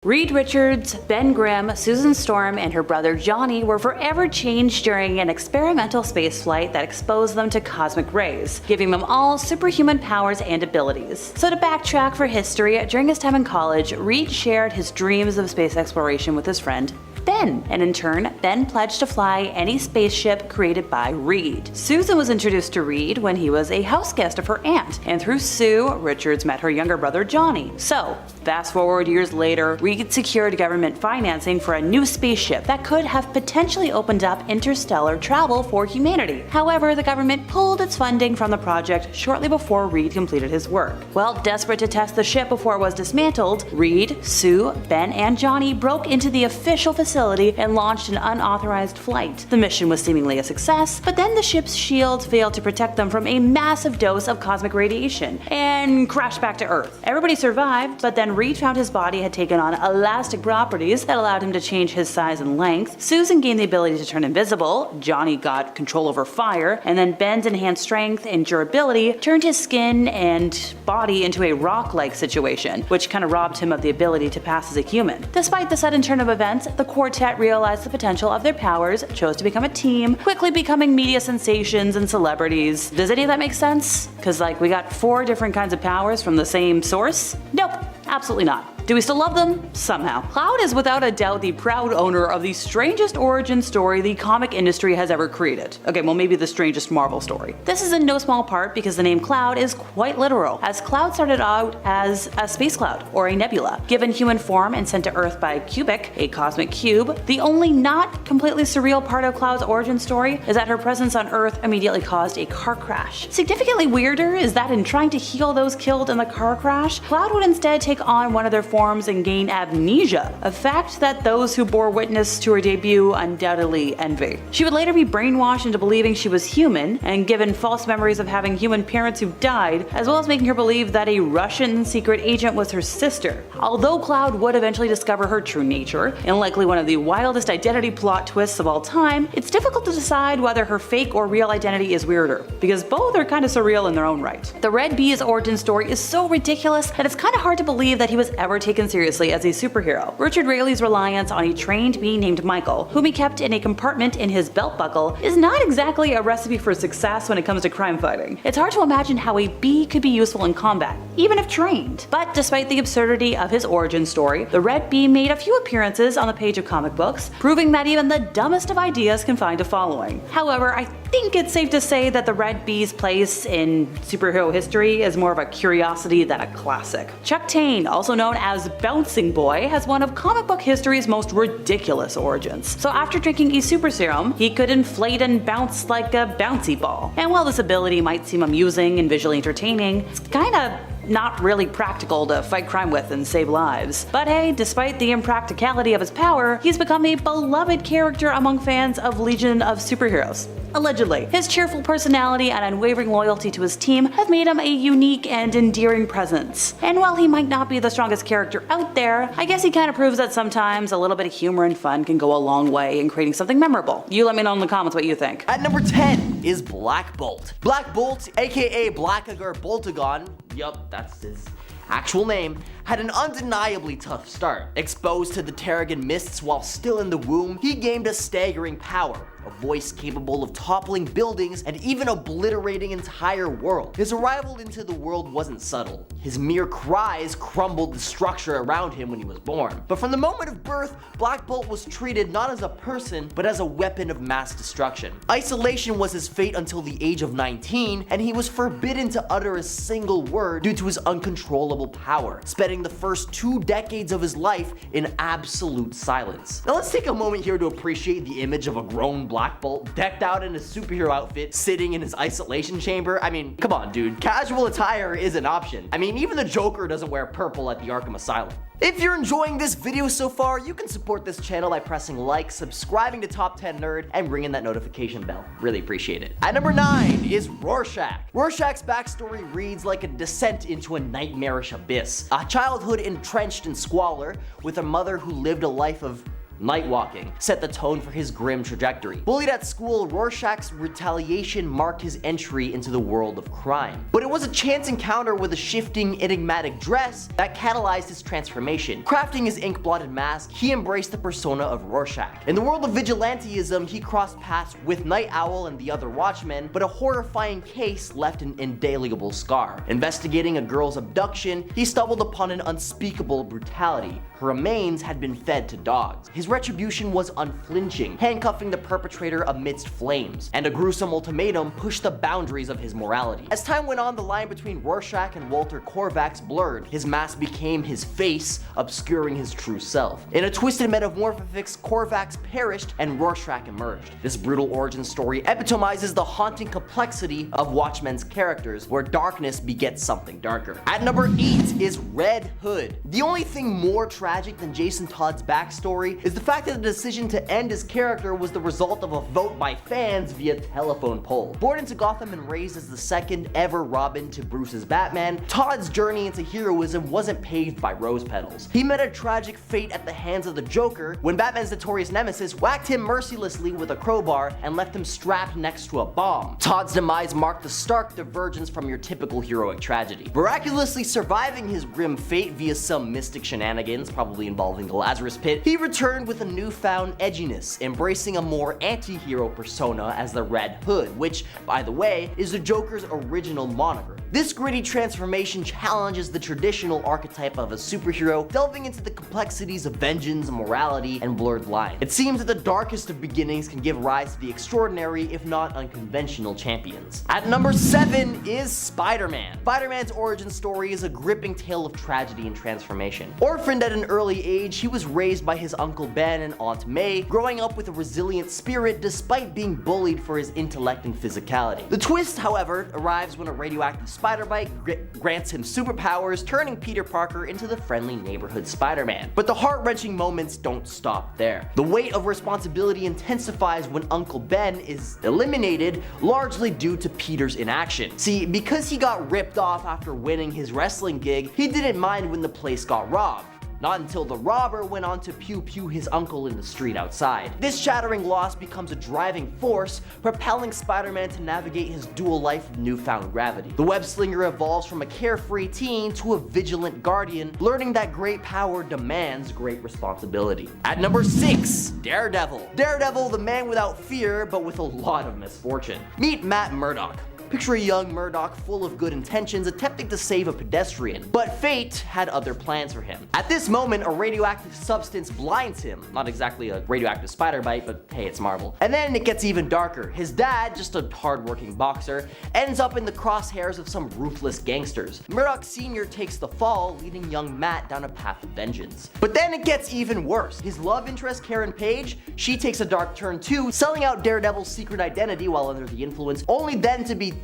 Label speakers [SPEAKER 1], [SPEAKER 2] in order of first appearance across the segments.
[SPEAKER 1] Reed Richards, Ben Grimm, Susan Storm, and her brother Johnny were forever changed during an experimental spaceflight that exposed them to cosmic rays, giving them all superhuman powers and abilities. So to backtrack for history, during his time in college, Reed shared his dreams of space exploration with his friend Ben, and in turn, Ben pledged to fly any spaceship created by Reed. Susan was introduced to Reed when he was a house guest of her aunt, and through Sue, Richards met her younger brother Johnny. So, fast forward years later, Reed secured government financing for a new spaceship that could have potentially opened up interstellar travel for humanity. However, the government pulled its funding from the project shortly before Reed completed his work. Well, desperate to test the ship before it was dismantled, Reed, Sue, Ben, and Johnny broke into the official facility and launched an unauthorized flight. The mission was seemingly a success, but then the ship's shield failed to protect them from a massive dose of cosmic radiation and crashed back to Earth. Everybody survived, but then Reed found his body had taken on elastic properties that allowed him to change his size and length. Susan gained the ability to turn invisible, Johnny got control over fire, and then Ben's enhanced strength and durability turned his skin and body into a rock-like situation, which kind of robbed him of the ability to pass as a human. Despite the sudden turn of events, the quartet realized the potential of their powers, chose to become a team, quickly becoming media sensations and celebrities. Does any of that make sense? Cause like we got 4 different kinds of powers from the same source? Nope, absolutely not. Do we still love them? Somehow. Cloud is without a doubt the proud owner of the strangest origin story the comic industry has ever created. Okay, well maybe the strangest Marvel story. This is in no small part because the name Cloud is quite literal, as Cloud started out as a space cloud, or a nebula. Given human form and sent to Earth by Cubic, a cosmic cube, the only not completely surreal part of Cloud's origin story is that her presence on Earth immediately caused a car crash. Significantly weirder is that in trying to heal those killed in the car crash, Cloud would instead take on one of their forms and gain amnesia, a fact that those who bore witness to her debut undoubtedly envy. She would later be brainwashed into believing she was human and given false memories of having human parents who died, as well as making her believe that a Russian secret agent was her sister. Although Cloud would eventually discover her true nature, and likely one of the wildest identity plot twists of all time, it's difficult to decide whether her fake or real identity is weirder, because both are kind of surreal in their own right. The Red Bee's origin story is so ridiculous that it's kind of hard to believe that he was ever taken seriously as a superhero. Richard Rayleigh's reliance on a trained bee named Michael, whom he kept in a compartment in his belt buckle, is not exactly a recipe for success when it comes to crime fighting. It's hard to imagine how a bee could be useful in combat, even if trained. But despite the absurdity of his origin story, the Red Bee made a few appearances on the page of comic books, proving that even the dumbest of ideas can find a following. However, I think it's safe to say that the Red Bee's place in superhero history is more of a curiosity than a classic. Chuck Tane, also known as Bouncing Boy, has one of comic book history's most ridiculous origins. So after drinking a super serum, he could inflate and bounce like a bouncy ball. And while this ability might seem amusing and visually entertaining, it's kinda not really practical to fight crime with and save lives. But hey, despite the impracticality of his power, he's become a beloved character among fans of Legion of Superheroes. Allegedly. His cheerful personality and unwavering loyalty to his team have made him a unique and endearing presence. And while he might not be the strongest character out there, I guess he kinda proves that sometimes a little bit of humor and fun can go a long way in creating something memorable. You let me know in the comments what you think.
[SPEAKER 2] At number 10 is Black Bolt. Black Bolt, aka Blackagar Boltagon, yup, that's his actual name, had an undeniably tough start. Exposed to the Terrigan mists while still in the womb, he gained a staggering power, a voice capable of toppling buildings and even obliterating entire worlds. His arrival into the world wasn't subtle. His mere cries crumbled the structure around him when he was born. But from the moment of birth, Black Bolt was treated not as a person, but as a weapon of mass destruction. Isolation was his fate until the age of 19, and he was forbidden to utter a single word due to his uncontrollable power, spending the first 2 decades of his life in absolute silence. Now let's take a moment here to appreciate the image of a grown Black Bolt decked out in a superhero outfit sitting in his isolation chamber. I mean, come on dude, casual attire is an option. I mean, even the Joker doesn't wear purple at the Arkham Asylum. If you're enjoying this video so far, you can support this channel by pressing like, subscribing to Top 10 Nerd, and ringing that notification bell. Really appreciate it. At number 9 is Rorschach. Rorschach's backstory reads like a descent into a nightmarish abyss. A childhood entrenched in squalor, with a mother who lived a life of Night walking set the tone for his grim trajectory. Bullied at school, Rorschach's retaliation marked his entry into the world of crime. But it was a chance encounter with a shifting, enigmatic dress that catalyzed his transformation. Crafting his ink-blotted mask, he embraced the persona of Rorschach. In the world of vigilantism, he crossed paths with Night Owl and the other Watchmen, but a horrifying case left an indelible scar. Investigating a girl's abduction, he stumbled upon an unspeakable brutality. Her remains had been fed to dogs. His retribution was unflinching, handcuffing the perpetrator amidst flames, and a gruesome ultimatum pushed the boundaries of his morality. As time went on, the line between Rorschach and Walter Korvax blurred. His mask became his face, obscuring his true self. In a twisted metamorphosis, Korvax perished and Rorschach emerged. This brutal origin story epitomizes the haunting complexity of Watchmen's characters, where darkness begets something darker. At number 8 is Red Hood. The only thing more tragic than Jason Todd's backstory is the fact that the decision to end his character was the result of a vote by fans via telephone poll. Born into Gotham and raised as the second ever Robin to Bruce's Batman, Todd's journey into heroism wasn't paved by rose petals. He met a tragic fate at the hands of the Joker when Batman's notorious nemesis whacked him mercilessly with a crowbar and left him strapped next to a bomb. Todd's demise marked the stark divergence from your typical heroic tragedy. Miraculously surviving his grim fate via some mystic shenanigans, probably involving the Lazarus Pit, he returned with a newfound edginess, embracing a more anti-hero persona as the Red Hood, which, by the way, is the Joker's original moniker. This gritty transformation challenges the traditional archetype of a superhero, delving into the complexities of vengeance, morality, and blurred lines. It seems that the darkest of beginnings can give rise to the extraordinary, if not unconventional, champions. At number 7 is Spider-Man. Spider-Man's origin story is a gripping tale of tragedy and transformation. Orphaned at an early age, he was raised by his Uncle Ben and Aunt May, growing up with a resilient spirit despite being bullied for his intellect and physicality. The twist, however, arrives when a radioactive spider bite grants him superpowers, turning Peter Parker into the friendly neighborhood Spider-Man. But the heart-wrenching moments don't stop there. The weight of responsibility intensifies when Uncle Ben is eliminated, largely due to Peter's inaction. See, because he got ripped off after winning his wrestling gig, he didn't mind when the place got robbed. Not until the robber went on to pew-pew his uncle in the street outside. This shattering loss becomes a driving force, propelling Spider-Man to navigate his dual life of newfound gravity. The web-slinger evolves from a carefree teen to a vigilant guardian, learning that great power demands great responsibility. At number 6, Daredevil. Daredevil, the man without fear, but with a lot of misfortune. Meet Matt Murdock. Picture a young Murdock full of good intentions attempting to save a pedestrian, but fate had other plans for him. At this moment, a radioactive substance blinds him. Not exactly a radioactive spider bite, but hey, it's Marvel. And then it gets even darker. His dad, just a hardworking boxer, ends up in the crosshairs of some ruthless gangsters. Murdock Sr. takes the fall, leading young Matt down a path of vengeance. But then it gets even worse. His love interest, Karen Page, she takes a dark turn too, selling out Daredevil's secret identity while under the influence, only then to be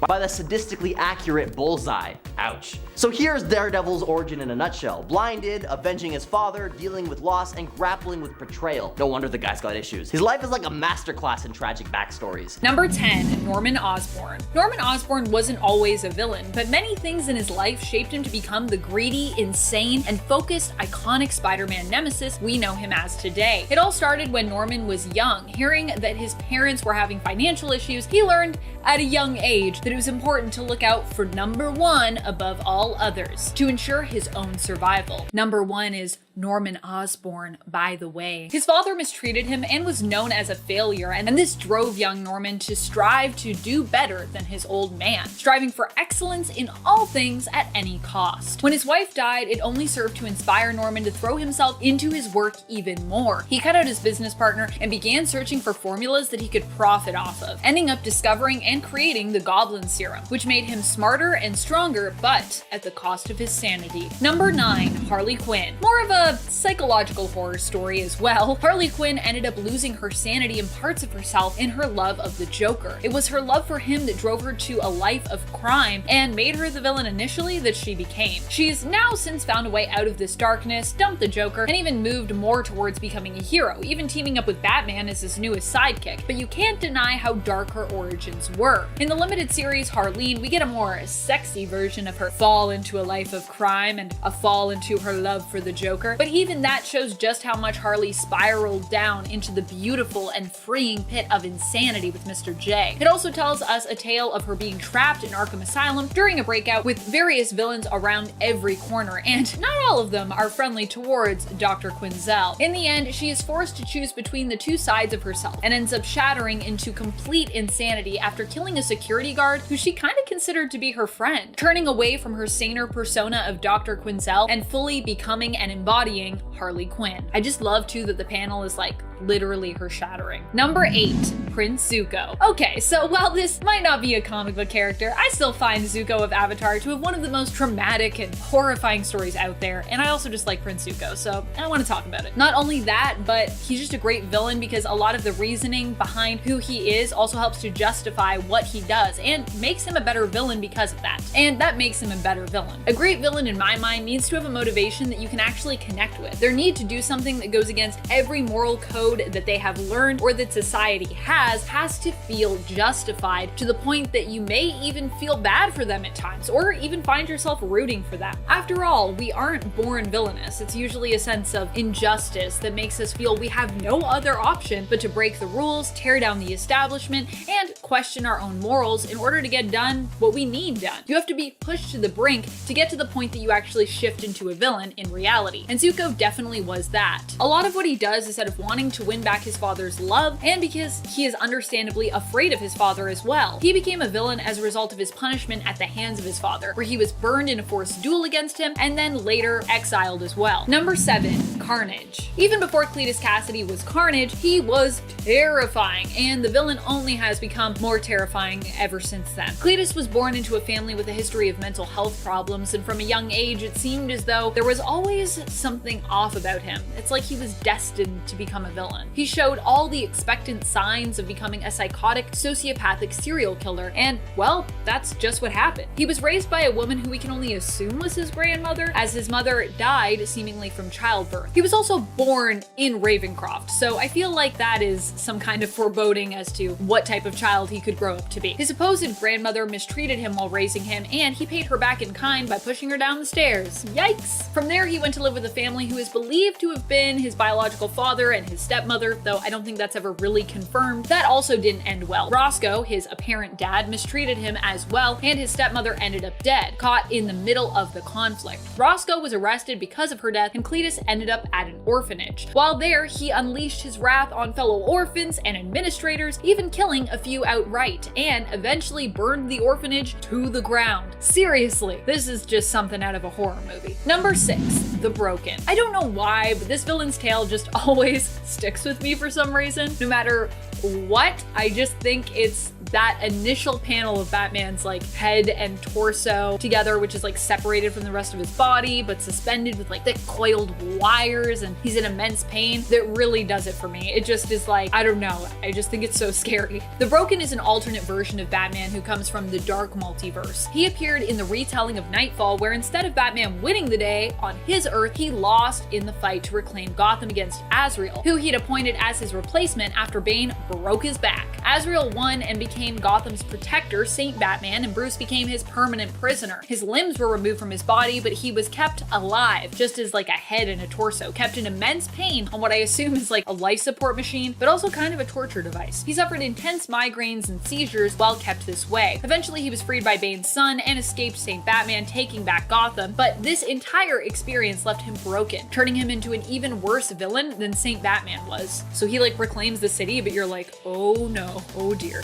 [SPEAKER 2] by the sadistically accurate Bullseye. Ouch. So here's Daredevil's origin in a nutshell. Blinded, avenging his father, dealing with loss, and grappling with betrayal. No wonder the guy's got issues. His life is like a masterclass in tragic backstories.
[SPEAKER 3] Number 10, Norman Osborn. Norman Osborn wasn't always a villain, but many things in his life shaped him to become the greedy, insane, and focused, iconic Spider-Man nemesis we know him as today. It all started when Norman was young. Hearing that his parents were having financial issues, he learned at a young age that it was important to look out for number 1 above all others to ensure his own survival. Number 1 is Norman Osborn, by the way. His father mistreated him and was known as a failure, and this drove young Norman to strive to do better than his old man, striving for excellence in all things at any cost. When his wife died, it only served to inspire Norman to throw himself into his work even more. He cut out his business partner and began searching for formulas that he could profit off of, ending up discovering and creating the Goblin Serum, which made him smarter and stronger, but at the cost of his sanity. Number 9, Harley Quinn. More of a psychological horror story as well. Harley Quinn ended up losing her sanity and parts of herself in her love of the Joker. It was her love for him that drove her to a life of crime and made her the villain initially that she became. She's now since found a way out of this darkness, dumped the Joker, and even moved more towards becoming a hero, even teaming up with Batman as his newest sidekick. But you can't deny how dark her origins were. In the limited series Harleen, we get a more sexy version of her fall into a life of crime and a fall into her love for the Joker. her, but even that shows just how much Harley spiraled down into the beautiful and freeing pit of insanity with Mr. J. It also tells us a tale of her being trapped in Arkham Asylum during a breakout with various villains around every corner, and not all of them are friendly towards Dr. Quinzel. In the end, she is forced to choose between the two sides of herself and ends up shattering into complete insanity after killing a security guard who she kind of considered to be her friend, turning away from her saner persona of Dr. Quinzel and fully becoming and embodying Harley Quinn. I just love too that the panel is like literally her shattering. Number 8, Prince Zuko. Okay, so while this might not be a comic book character, I still find Zuko of Avatar to have one of the most traumatic and horrifying stories out there, and I also just like Prince Zuko, so I want to talk about it. Not only that, but he's just a great villain because a lot of the reasoning behind who he is also helps to justify what he does and makes him a better villain because of that. And that makes him a better villain. A great villain in my mind needs to have a motivation that you can actually connect with. Their need to do something that goes against every moral code that they have learned or that society has to feel justified to the point that you may even feel bad for them at times or even find yourself rooting for them. After all, we aren't born villainous. It's usually a sense of injustice that makes us feel we have no other option but to break the rules, tear down the establishment, and question our own morals in order to get done what we need done. You have to be pushed to the brink to get to the point that you actually shift into a villain in reality, and Zuko definitely was that. A lot of what he does is out of wanting to win back his father's love, and because he is understandably afraid of his father as well. He became a villain as a result of his punishment at the hands of his father, where he was burned in a forced duel against him and then later exiled as well. Number 7, Carnage. Even before Cletus Cassidy was Carnage, he was terrifying, and the villain only has become more terrifying ever since then. Cletus was born into a family with a history of mental health problems, and from a young age it seemed as though there was always something off about him. It's like he was destined to become a villain. He showed all the expectant signs of becoming a psychotic, sociopathic serial killer, and well, that's just what happened. He was raised by a woman who we can only assume was his grandmother, as his mother died seemingly from childbirth. He was also born in Ravencroft, so I feel like that is some kind of foreboding as to what type of child he could grow up to be. His supposed grandmother mistreated him while raising him, and he paid her back in kind by pushing her down the stairs. Yikes! From there, he went to live with a family who is believed to have been his biological father and his stepmother, though I don't think that's ever really confirmed. That also didn't end well. Roscoe, his apparent dad, mistreated him as well, and his stepmother ended up dead, caught in the middle of the conflict. Roscoe was arrested because of her death, and Cletus ended up at an orphanage. While there, he unleashed his wrath on fellow orphans and administrators, even killing a few outright, and eventually burned the orphanage to the ground. Seriously, this is just something out of a horror movie. Number 6, The Broken. I don't know why, but this villain's tale just always sticks with me for some reason. No matter what, I just think it's that initial panel of Batman's like head and torso together, which is like separated from the rest of his body but suspended with like thick coiled wires, and he's in immense pain, that really does it for me. It just is like, I don't know, I just think it's so scary. The Broken is an alternate version of Batman who comes from the dark multiverse. He appeared in the retelling of Nightfall, where instead of Batman winning the day on his Earth, he lost in the fight to reclaim Gotham against Azrael, who he'd appointed as his replacement after Bane broke his back. Azrael won and became Gotham's protector, Saint Batman, and Bruce became his permanent prisoner. His limbs were removed from his body, but he was kept alive, just as like a head and a torso, kept in immense pain on what I assume is like a life support machine, but also kind of a torture device. He suffered intense migraines and seizures while kept this way. Eventually, he was freed by Bane's son and escaped Saint Batman, taking back Gotham, but this entire experience left him broken, turning him into an even worse villain than Saint Batman was. So he like reclaims the city, but you're like, oh no, oh dear.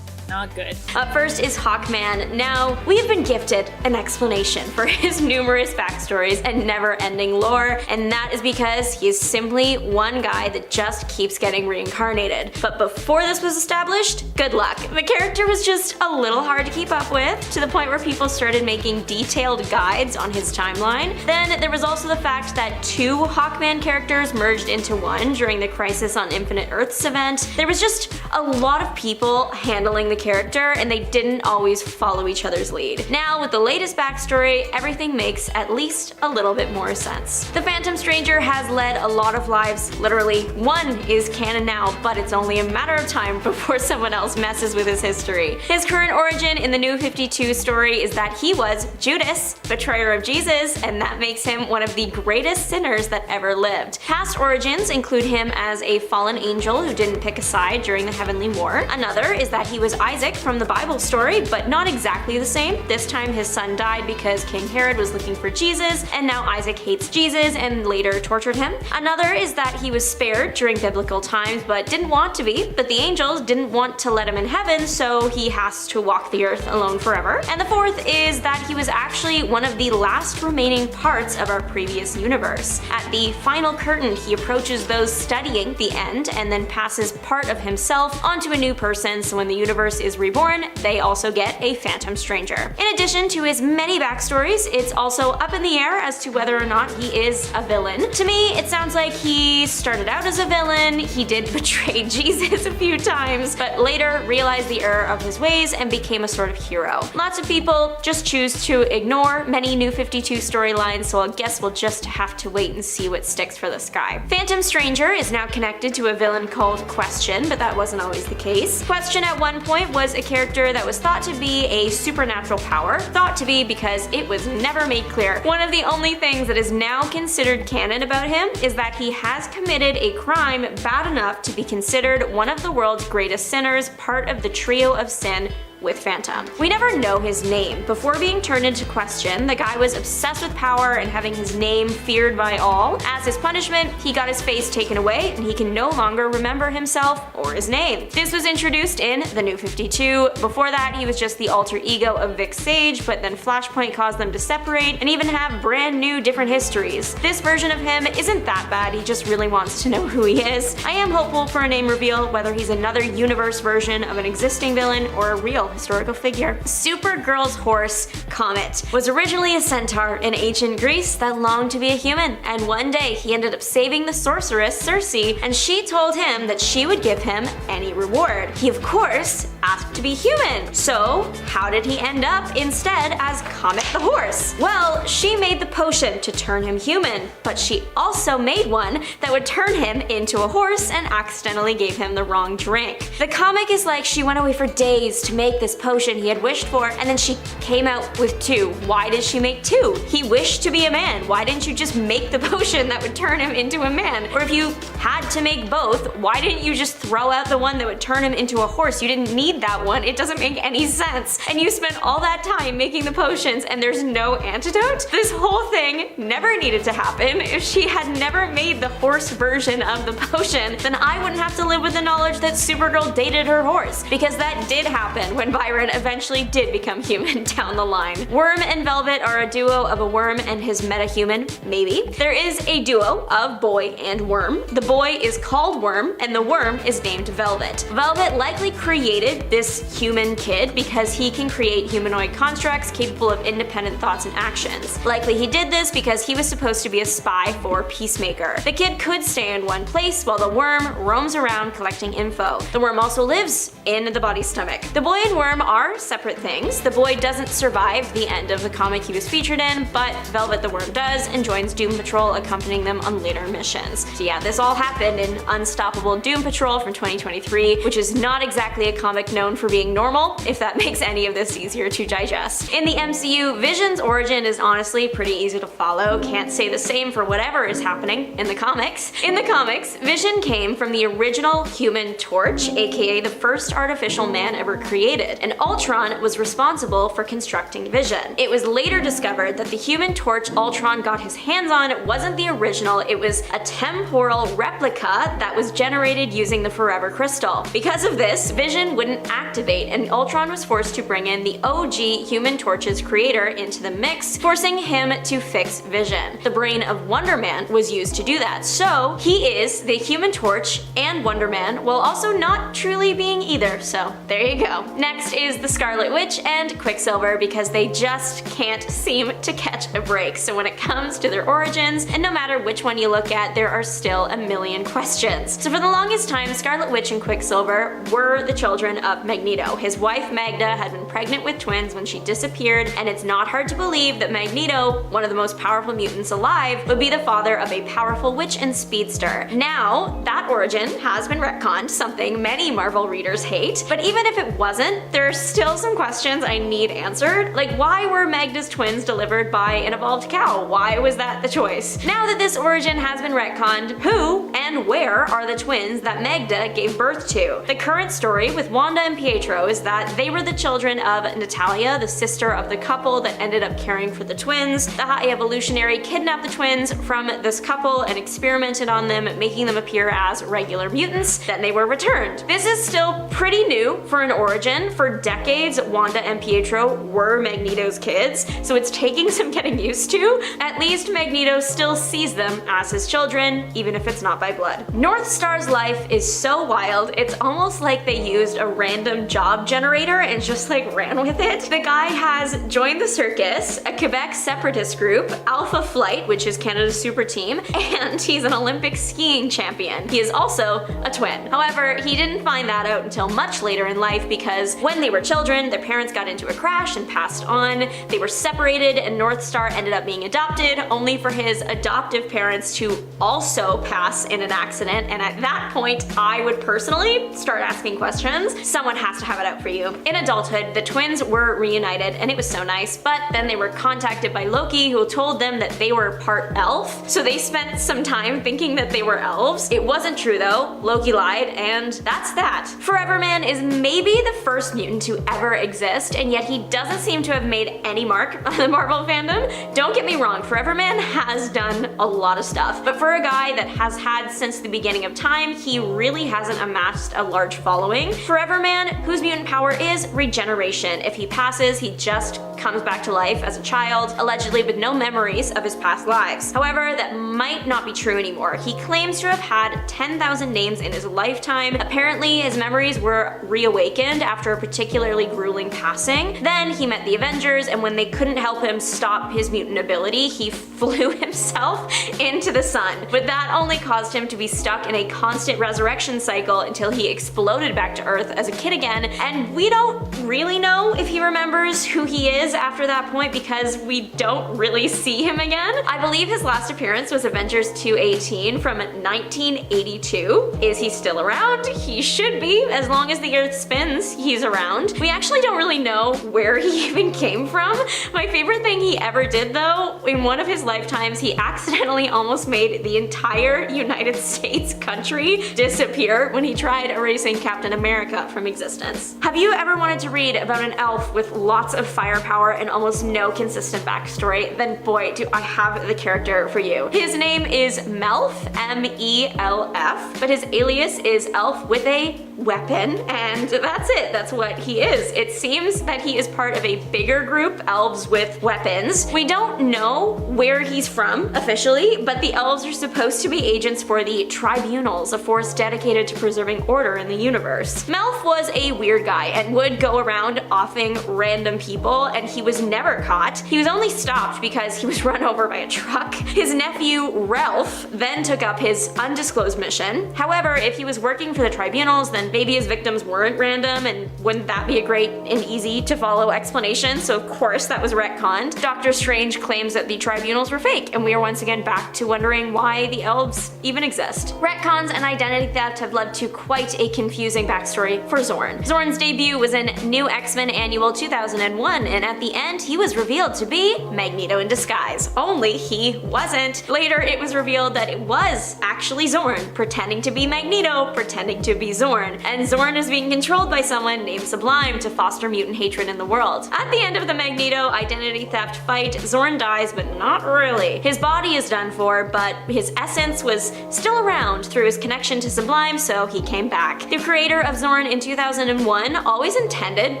[SPEAKER 3] Not good.
[SPEAKER 4] Up first is Hawkman. Now, we have been gifted an explanation for his numerous backstories and never-ending lore, and that is because he is simply one guy that just keeps getting reincarnated. But before this was established, good luck. The character was just a little hard to keep up with, to the point where people started making detailed guides on his timeline. Then there was also the fact that 2 Hawkman characters merged into one during the Crisis on Infinite Earths event. There was just a lot of people handling the a character and they didn't always follow each other's lead. Now, with the latest backstory, everything makes at least a little bit more sense. The Phantom Stranger has led a lot of lives. Literally, one is canon now, but it's only a matter of time before someone else messes with his history. His current origin in the New 52 story is that he was Judas, betrayer of Jesus, and that makes him one of the greatest sinners that ever lived. Past origins include him as a fallen angel who didn't pick a side during the Heavenly War. Another is that he was Isaac from the Bible story, but not exactly the same. This time his son died because King Herod was looking for Jesus, and now Isaac hates Jesus and later tortured him. Another is that he was spared during biblical times but didn't want to be, but the angels didn't want to let him in heaven, so he has to walk the earth alone forever. And the fourth is that he was actually one of the last remaining parts of our previous universe. At the final curtain, he approaches those studying the end and then passes part of himself onto a new person, so when the universe is reborn, they also get a Phantom Stranger. In addition to his many backstories, it's also up in the air as to whether or not he is a villain. To me, it sounds like he started out as a villain, he did betray Jesus a few times, but later realized the error of his ways and became a sort of hero. Lots of people just choose to ignore many New 52 storylines, so I guess we'll just have to wait and see what sticks for this guy. Phantom Stranger is now connected to a villain called Question, but that wasn't always the case. Question at one point was a character that was thought to be a supernatural power, thought to be because it was never made clear. One of the only things that is now considered canon about him is that he has committed a crime bad enough to be considered one of the world's greatest sinners, part of the trio of sin with Phantom. We never know his name. Before being turned into Question, the guy was obsessed with power and having his name feared by all. As his punishment, he got his face taken away and he can no longer remember himself or his name. This was introduced in the New 52. Before that, he was just the alter ego of Vic Sage, but then Flashpoint caused them to separate and even have brand new different histories. This version of him isn't that bad, he just really wants to know who he is. I am hopeful for a name reveal, whether he's another universe version of an existing villain or a real historical figure. Supergirl's horse, Comet, was originally a centaur in ancient Greece that longed to be a human, and one day he ended up saving the sorceress Circe, and she told him that she would give him any reward. He, of course, asked to be human. So, how did he end up instead as Comet the horse? Well, she made the potion to turn him human, but she also made one that would turn him into a horse and accidentally gave him the wrong drink. The comic is like she went away for days to make this potion he had wished for, and then she came out with two. Why did she make two? He wished to be a man. Why didn't you just make the potion that would turn him into a man? Or if you had to make both, why didn't you just throw out the one that would turn him into a horse? You didn't need that one. It doesn't make any sense. And you spent all that time making the potions and there's no antidote? This whole thing never needed to happen. If she had never made the horse version of the potion, then I wouldn't have to live with the knowledge that Supergirl dated her horse, because that did happen when Byron eventually did become human down the line. Worm and Velvet are a duo of a worm and his metahuman, maybe. There is a duo of boy and worm. The boy is called Worm and the worm is named Velvet. Velvet likely created this human kid because he can create humanoid constructs capable of independent thoughts and actions. Likely he did this because he was supposed to be a spy for Peacemaker. The kid could stay in one place while the worm roams around collecting info. The worm also lives in the body's stomach. The boy and worm are separate things. The boy doesn't survive the end of the comic he was featured in, but Velvet the Worm does and joins Doom Patrol, accompanying them on later missions. So yeah, this all happened in Unstoppable Doom Patrol from 2023, which is not exactly a comic known for being normal, if that makes any of this easier to digest. In the MCU, Vision's origin is honestly pretty easy to follow. Can't say the same for whatever is happening in the comics. In the comics, Vision came from the original Human Torch, aka the first artificial man ever created, and Ultron was responsible for constructing Vision. It was later discovered that the Human Torch Ultron got his hands on wasn't the original, it was a temporal replica that was generated using the Forever Crystal. Because of this, Vision wouldn't activate, and Ultron was forced to bring in the OG Human Torch's creator into the mix, forcing him to fix Vision. The brain of Wonder Man was used to do that, so he is the Human Torch and Wonder Man, while also not truly being either, so there you go. Next, Next is the Scarlet Witch and Quicksilver, because they just can't seem to catch a break. So when it comes to their origins, and no matter which one you look at, there are still a million questions. So for the longest time, Scarlet Witch and Quicksilver were the children of Magneto. His wife Magda had been pregnant with twins when she disappeared, and it's not hard to believe that Magneto, one of the most powerful mutants alive, would be the father of a powerful witch and speedster. Now, that origin has been retconned, something many Marvel readers hate, but even if it wasn't, there are still some questions I need answered. Like, why were Magda's twins delivered by an evolved cow? Why was that the choice? Now that this origin has been retconned, who and where are the twins that Magda gave birth to? The current story with Wanda and Pietro is that they were the children of Natalia, the sister of the couple that ended up caring for the twins. The High Evolutionary kidnapped the twins from this couple and experimented on them, making them appear as regular mutants. Then they were returned. This is still pretty new for an origin. For decades, Wanda and Pietro were Magneto's kids, so it's taking some getting used to. At least Magneto still sees them as his children, even if it's not by blood. North Star's life is so wild, it's almost like they used a random job generator and just like ran with it. The guy has joined the circus, a Quebec separatist group, Alpha Flight, which is Canada's super team, and he's an Olympic skiing champion. He is also a twin. However, he didn't find that out until much later in life, because when they were children, their parents got into a crash and passed on. They were separated, and North Star ended up being adopted, only for his adoptive parents to also pass in an accident. And at that point, I would personally start asking questions. Someone has to have it out for you. In adulthood, the twins were reunited, and it was so nice, but then they were contacted by Loki, who told them that they were part elf, so they spent some time thinking that they were elves. It wasn't true though. Loki lied, and that's that. Forever Man is maybe the first mutant to ever exist, and yet he doesn't seem to have made any mark on the Marvel fandom. Don't get me wrong, Forever Man has done a lot of stuff, but for a guy that has had since the beginning of time, he really hasn't amassed a large following. Forever Man, whose mutant power is regeneration. If he passes, he just comes back to life as a child, allegedly with no memories of his past lives. However, that might not be true anymore. He claims to have had 10,000 names in his lifetime. Apparently, his memories were reawakened after a particularly grueling passing. Then he met the Avengers, and when they couldn't help him stop his mutant ability, he flew himself into the sun. But that only caused him to be stuck in a constant resurrection cycle until he exploded back to Earth as a kid again, and we don't really know if he remembers who he is after that point, because we don't really see him again. I believe his last appearance was Avengers 218 from 1982. Is he still around? He should be. As long as the Earth spins, he's around. We actually don't really know where he even came from. My favorite thing he ever did though, in one of his lifetimes, he accidentally almost made the entire United States country disappear when he tried erasing Captain America from existence. Have you ever wanted to read about an elf with lots of firepower and almost no consistent backstory? Then boy, do I have the character for you. His name is Melf, M-E-L-F, but his alias is Elf with a weapon, and that's it. That's what he is. It seems that he is part of a bigger group, elves with weapons. We don't know where he's from officially, but the elves are supposed to be agents for the Tribunals, a force dedicated to preserving order in the universe. Melf was a weird guy and would go around offing random people, and he was never caught. He was only stopped because he was run over by a truck. His nephew, Ralph, then took up his undisclosed mission. However, if he was working for the Tribunals, then maybe his victims weren't random, and wouldn't that be a great and easy to follow explanation? So of course that was retconned. Doctor Strange claims that the Tribunals were fake, and we are once again back to wondering why the elves even exist. Retcons and identity theft have led to quite a confusing backstory for Zorn. Zorn's debut was in New X-Men Annual 2001, and at the end he was revealed to be Magneto in disguise. Only he wasn't. Later it was revealed that it was actually Zorn, pretending to be Magneto, pretending to be Zorn. And Zorn is being controlled by someone named Sublime to foster mutant hatred in the world. At the end of the Magneto identity theft fight, Zorn dies, but not really. His body is done for, but his essence was still around through his connection to Sublime, so he came back. The creator of Zorn in 2001 always intended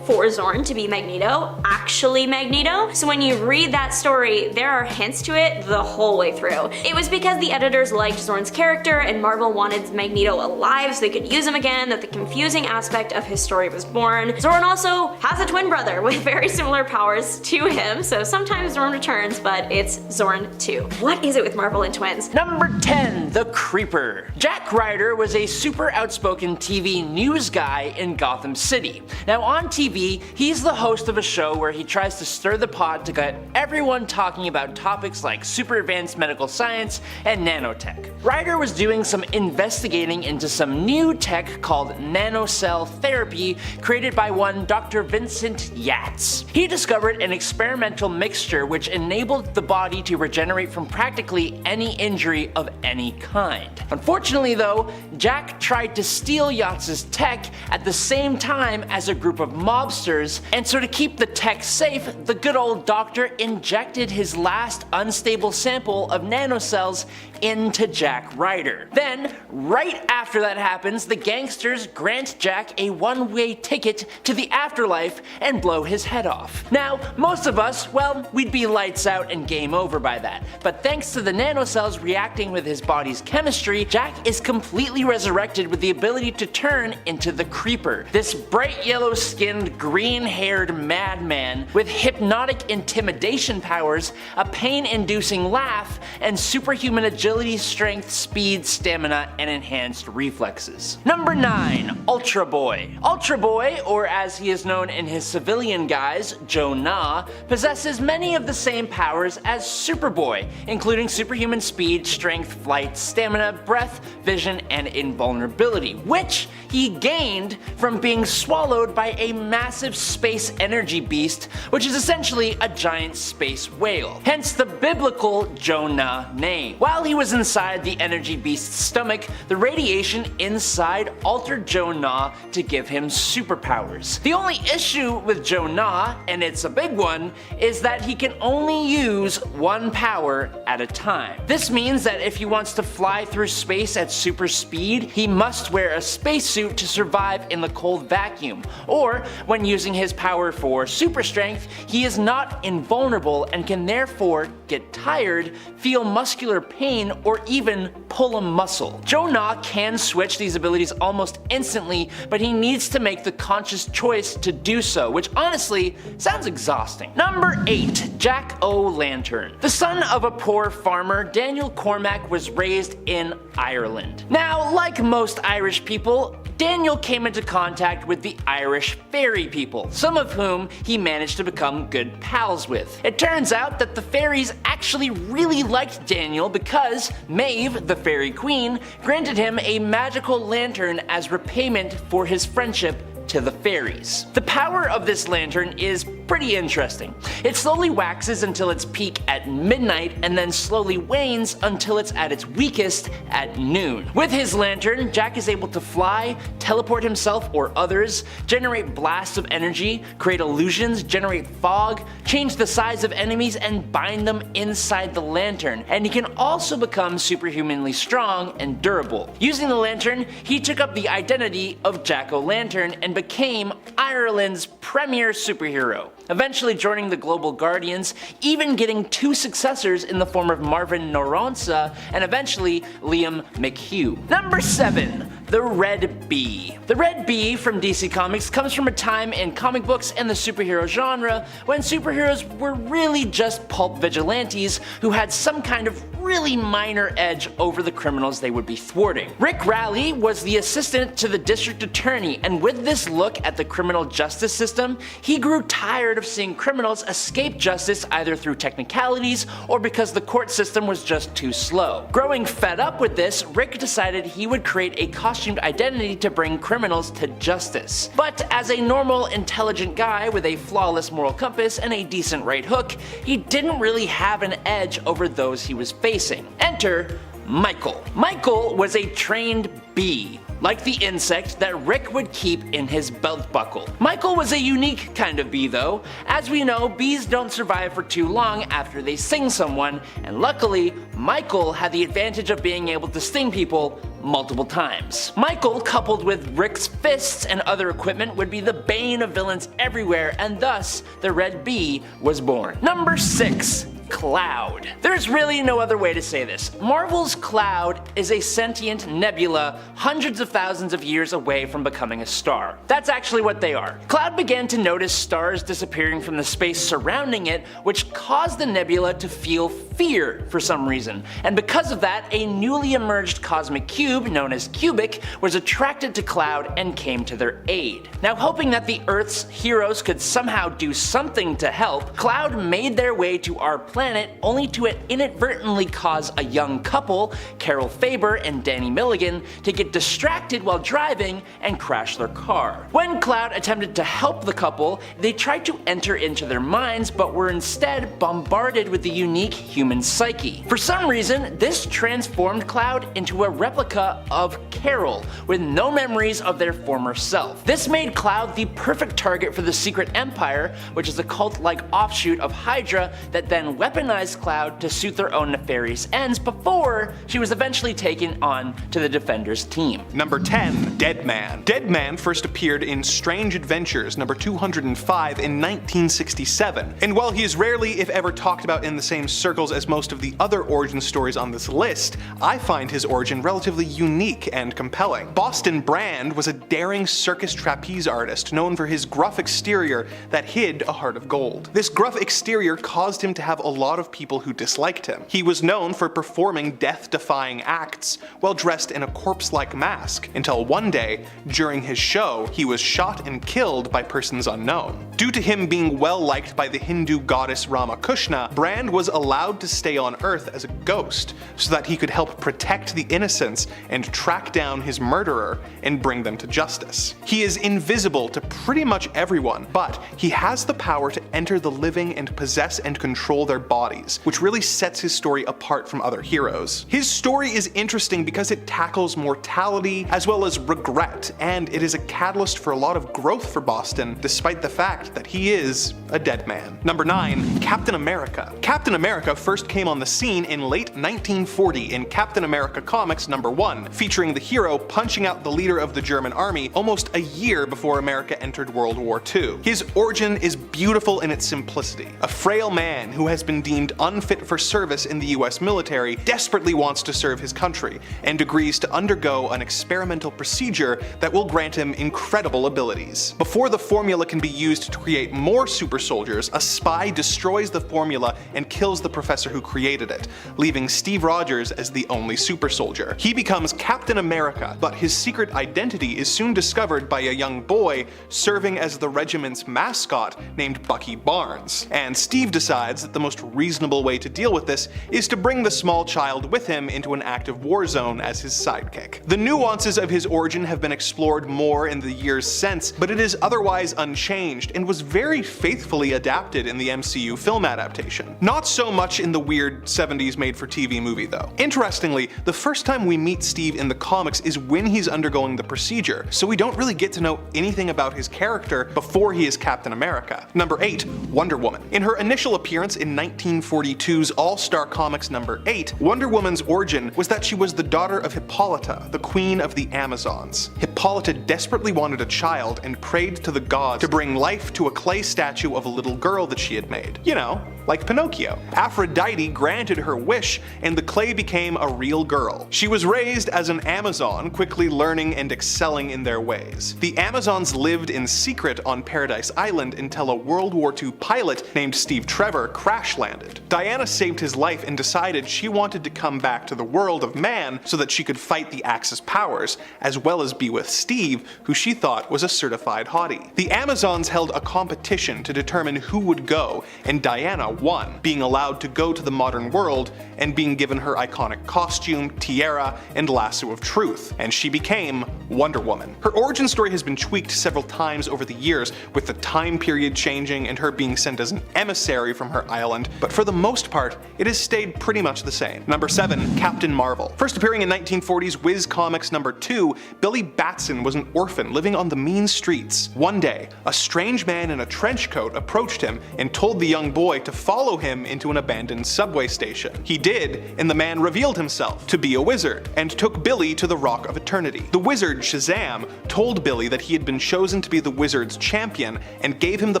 [SPEAKER 4] for Zorn to be Magneto, actually actually Magneto, so when you read that story, there are hints to it the whole way through. It was because the editors liked Zorn's character and Marvel wanted Magneto alive so they could use him again that the confusing aspect of his story was born. Zorn also has a twin brother with very similar powers to him, so sometimes Zorn returns, but it's Zorn 2. What is it with Marvel and twins?
[SPEAKER 5] Number 10, the Creeper. Jack Ryder was a super outspoken TV news guy in Gotham City. Now on TV, he's the host of a show where he tries to stir the pot to get everyone talking about topics like super advanced medical science and nanotech. Ryder was doing some investigating into some new tech called nanocell therapy created by one Dr. Vincent Yates. He discovered an experimental mixture which enabled the body to regenerate from practically any injury of any kind. Unfortunately though, Jack tried to steal Yates' tech at the same time as a group of mobsters, and so to keep the tech safe, the good old doctor injected his last unstable sample of nanocells into Jack Ryder. Then, right after that happens, the gangsters grant Jack a one-way ticket to the afterlife and blow his head off. Now, most of us, well, we'd be lights out and game over by that, but thanks to the nanocells reacting with his body's chemistry, Jack is completely resurrected with the ability to turn into the Creeper. This bright yellow-skinned, green-haired madman with hypnotic intimidation powers, a pain-inducing laugh, and superhuman agility, strength, speed, stamina, and enhanced reflexes. Number 9. Ultra Boy. Ultra Boy, or as he is known in his civilian guise, Jonah, possesses many of the same powers as Superboy, including superhuman speed, strength, flight, stamina, breath, vision, and invulnerability, which he gained from being swallowed by a massive space energy beast, which is essentially a giant space whale, hence the biblical Jonah name. While he was inside the energy beast's stomach, the radiation inside altered Jonah to give him superpowers. The only issue with Jonah, and it's a big one, is that he can only use one power at a time. This means that if he wants to fly through space at super speed, he must wear a spacesuit to survive in the cold vacuum, or when using his power for super strength, he is not invulnerable and can therefore get tired, feel muscular pain, or even pull a muscle. Jonah can switch these abilities almost instantly, but he needs to make the conscious choice to do so, which honestly sounds exhausting. Number 8. Jack-o'-lantern. The son of a poor farmer, Daniel Cormack was raised in Ireland. Now, like most Irish people, Daniel came into contact with the Irish fairy people, some of whom he managed to become good pals with. It turns out that the fairies actually really liked Daniel because Maeve, the fairy queen, granted him a magical lantern as repayment for his friendship to the fairies. The power of this lantern is pretty interesting. It slowly waxes until its peak at midnight and then slowly wanes until it's at its weakest at noon. With his lantern, Jack is able to fly, teleport himself or others, generate blasts of energy, create illusions, generate fog, change the size of enemies, and bind them inside the lantern, and he can also become superhumanly strong and durable. Using the lantern, he took up the identity of Jack-o'-lantern and became Ireland's premier superhero, eventually joining the Global Guardians, even getting 2 successors in the form of Marvin Noronha and eventually Liam McHugh. Number 7. The Red Bee. The Red Bee from DC Comics comes from a time in comic books and the superhero genre when superheroes were really just pulp vigilantes who had some kind of really minor edge over the criminals they would be thwarting. Rick Raleigh was the assistant to the district attorney, and with this look at the criminal justice system, he grew tired of seeing criminals escape justice either through technicalities or because the court system was just too slow. Growing fed up with this, Rick decided he would create a costumed identity to bring criminals to justice. But as a normal, intelligent guy with a flawless moral compass and a decent right hook, he didn't really have an edge over those he was facing. Enter Michael. Michael was a trained bee. like the insect that Rick would keep in his belt buckle. Michael was a unique kind of bee though. As we know, bees don't survive for too long after they sting someone, and luckily, Michael had the advantage of being able to sting people multiple times. Michael, coupled with Rick's fists and other equipment, would be the bane of villains everywhere, and thus the Red Bee was born. Number 6. Cloud. There's really no other way to say this. Marvel's Cloud is a sentient nebula hundreds of thousands of years away from becoming a star. That's actually what they are. Cloud began to notice stars disappearing from the space surrounding it, which caused the nebula to feel fear for some reason. And because of that, a newly emerged cosmic cube known as Cubic was attracted to Cloud and came to their aid. Now, hoping that the Earth's heroes could somehow do something to help, Cloud made their way to our planet only to inadvertently cause a young couple, Carol Faber and Danny Milligan, to get distracted while driving and crash their car. When Cloud attempted to help the couple, they tried to enter into their minds but were instead bombarded with the unique human psyche. For some reason, this transformed Cloud into a replica of Carol, with no memories of their former self. This made Cloud the perfect target for the Secret Empire, which is a cult-like offshoot of Hydra that then weaponized Cloud to suit their own nefarious ends before she was eventually taken on to the Defenders team.
[SPEAKER 6] Number 10. Dead Man. Dead Man first appeared in Strange Adventures number 205 in 1967, and while he is rarely if ever talked about in the same circles as most of the other origin stories on this list, I find his origin relatively unique and compelling. Boston Brand was a daring circus trapeze artist known for his gruff exterior that hid a heart of gold. This gruff exterior caused him to have a lot of people who disliked him. He was known for performing death-defying acts while dressed in a corpse-like mask, until one day, during his show, he was shot and killed by persons unknown. Due to him being well liked by the Hindu goddess Ramakrishna, Brand was allowed to stay on Earth as a ghost so that he could help protect the innocents and track down his murderer and bring them to justice. He is invisible to pretty much everyone, but he has the power to enter the living and possess and control their bodies, which really sets his story apart from other heroes. His story is interesting because it tackles mortality as well as regret, and it is a catalyst for a lot of growth for Boston, despite the fact that he is a dead man. Number 9. Captain America. Captain America first came on the scene in late 1940 in Captain America Comics number 1, featuring the hero punching out the leader of the German army almost a year before America entered World War II. His origin is beautiful in its simplicity. A frail man who has been deemed unfit for service in the US military desperately wants to serve his country, and agrees to undergo an experimental procedure that will grant him incredible abilities. Before the formula can be used to create more super soldiers, a spy destroys the formula and kills the professor who created it, leaving Steve Rogers as the only super soldier. He becomes Captain America, but his secret identity is soon discovered by a young boy serving as the regiment's mascot named Bucky Barnes, and Steve decides that the most reasonable way to deal with this is to bring the small child with him into an active war zone as his sidekick. The nuances of his origin have been explored more in the years since, but it is otherwise unchanged and was very faithfully adapted in the MCU film adaptation. Not so much in the weird 70s made-for-TV movie though. Interestingly, the first time we meet Steve in the comics is when he's undergoing the procedure, so we don't really get to know anything about his character before he is Captain America. Number 8. Wonder Woman. In her initial appearance in 1942's All-Star Comics number 8, Wonder Woman's origin was that she was the daughter of Hippolyta, the queen of the Amazons. Hippolyta desperately wanted a child and prayed to the gods to bring life to a clay statue of a little girl that she had made. You know, like Pinocchio. Aphrodite granted her wish, and the clay became a real girl. She was raised as an Amazon, quickly learning and excelling in their ways. The Amazons lived in secret on Paradise Island until a World War II pilot named Steve Trevor crash-landed. Diana saved his life and decided she wanted to come back to the world of man so that she could fight the Axis powers, as well as be with Steve, who she thought was a certified hottie. The Amazons held a competition to determine who would go, and Diana 1, being allowed to go to the modern world and being given her iconic costume, tiara, and lasso of truth, and she became Wonder Woman. Her origin story has been tweaked several times over the years, with the time period changing and her being sent as an emissary from her island, but for the most part, it has stayed pretty much the same. Number 7, Captain Marvel. First appearing in 1940's Whiz Comics number 2, Billy Batson was an orphan living on the mean streets. One day, a strange man in a trench coat approached him and told the young boy to follow him into an abandoned subway station. He did, and the man revealed himself to be a wizard, and took Billy to the Rock of Eternity. The wizard, Shazam, told Billy that he had been chosen to be the wizard's champion, and gave him the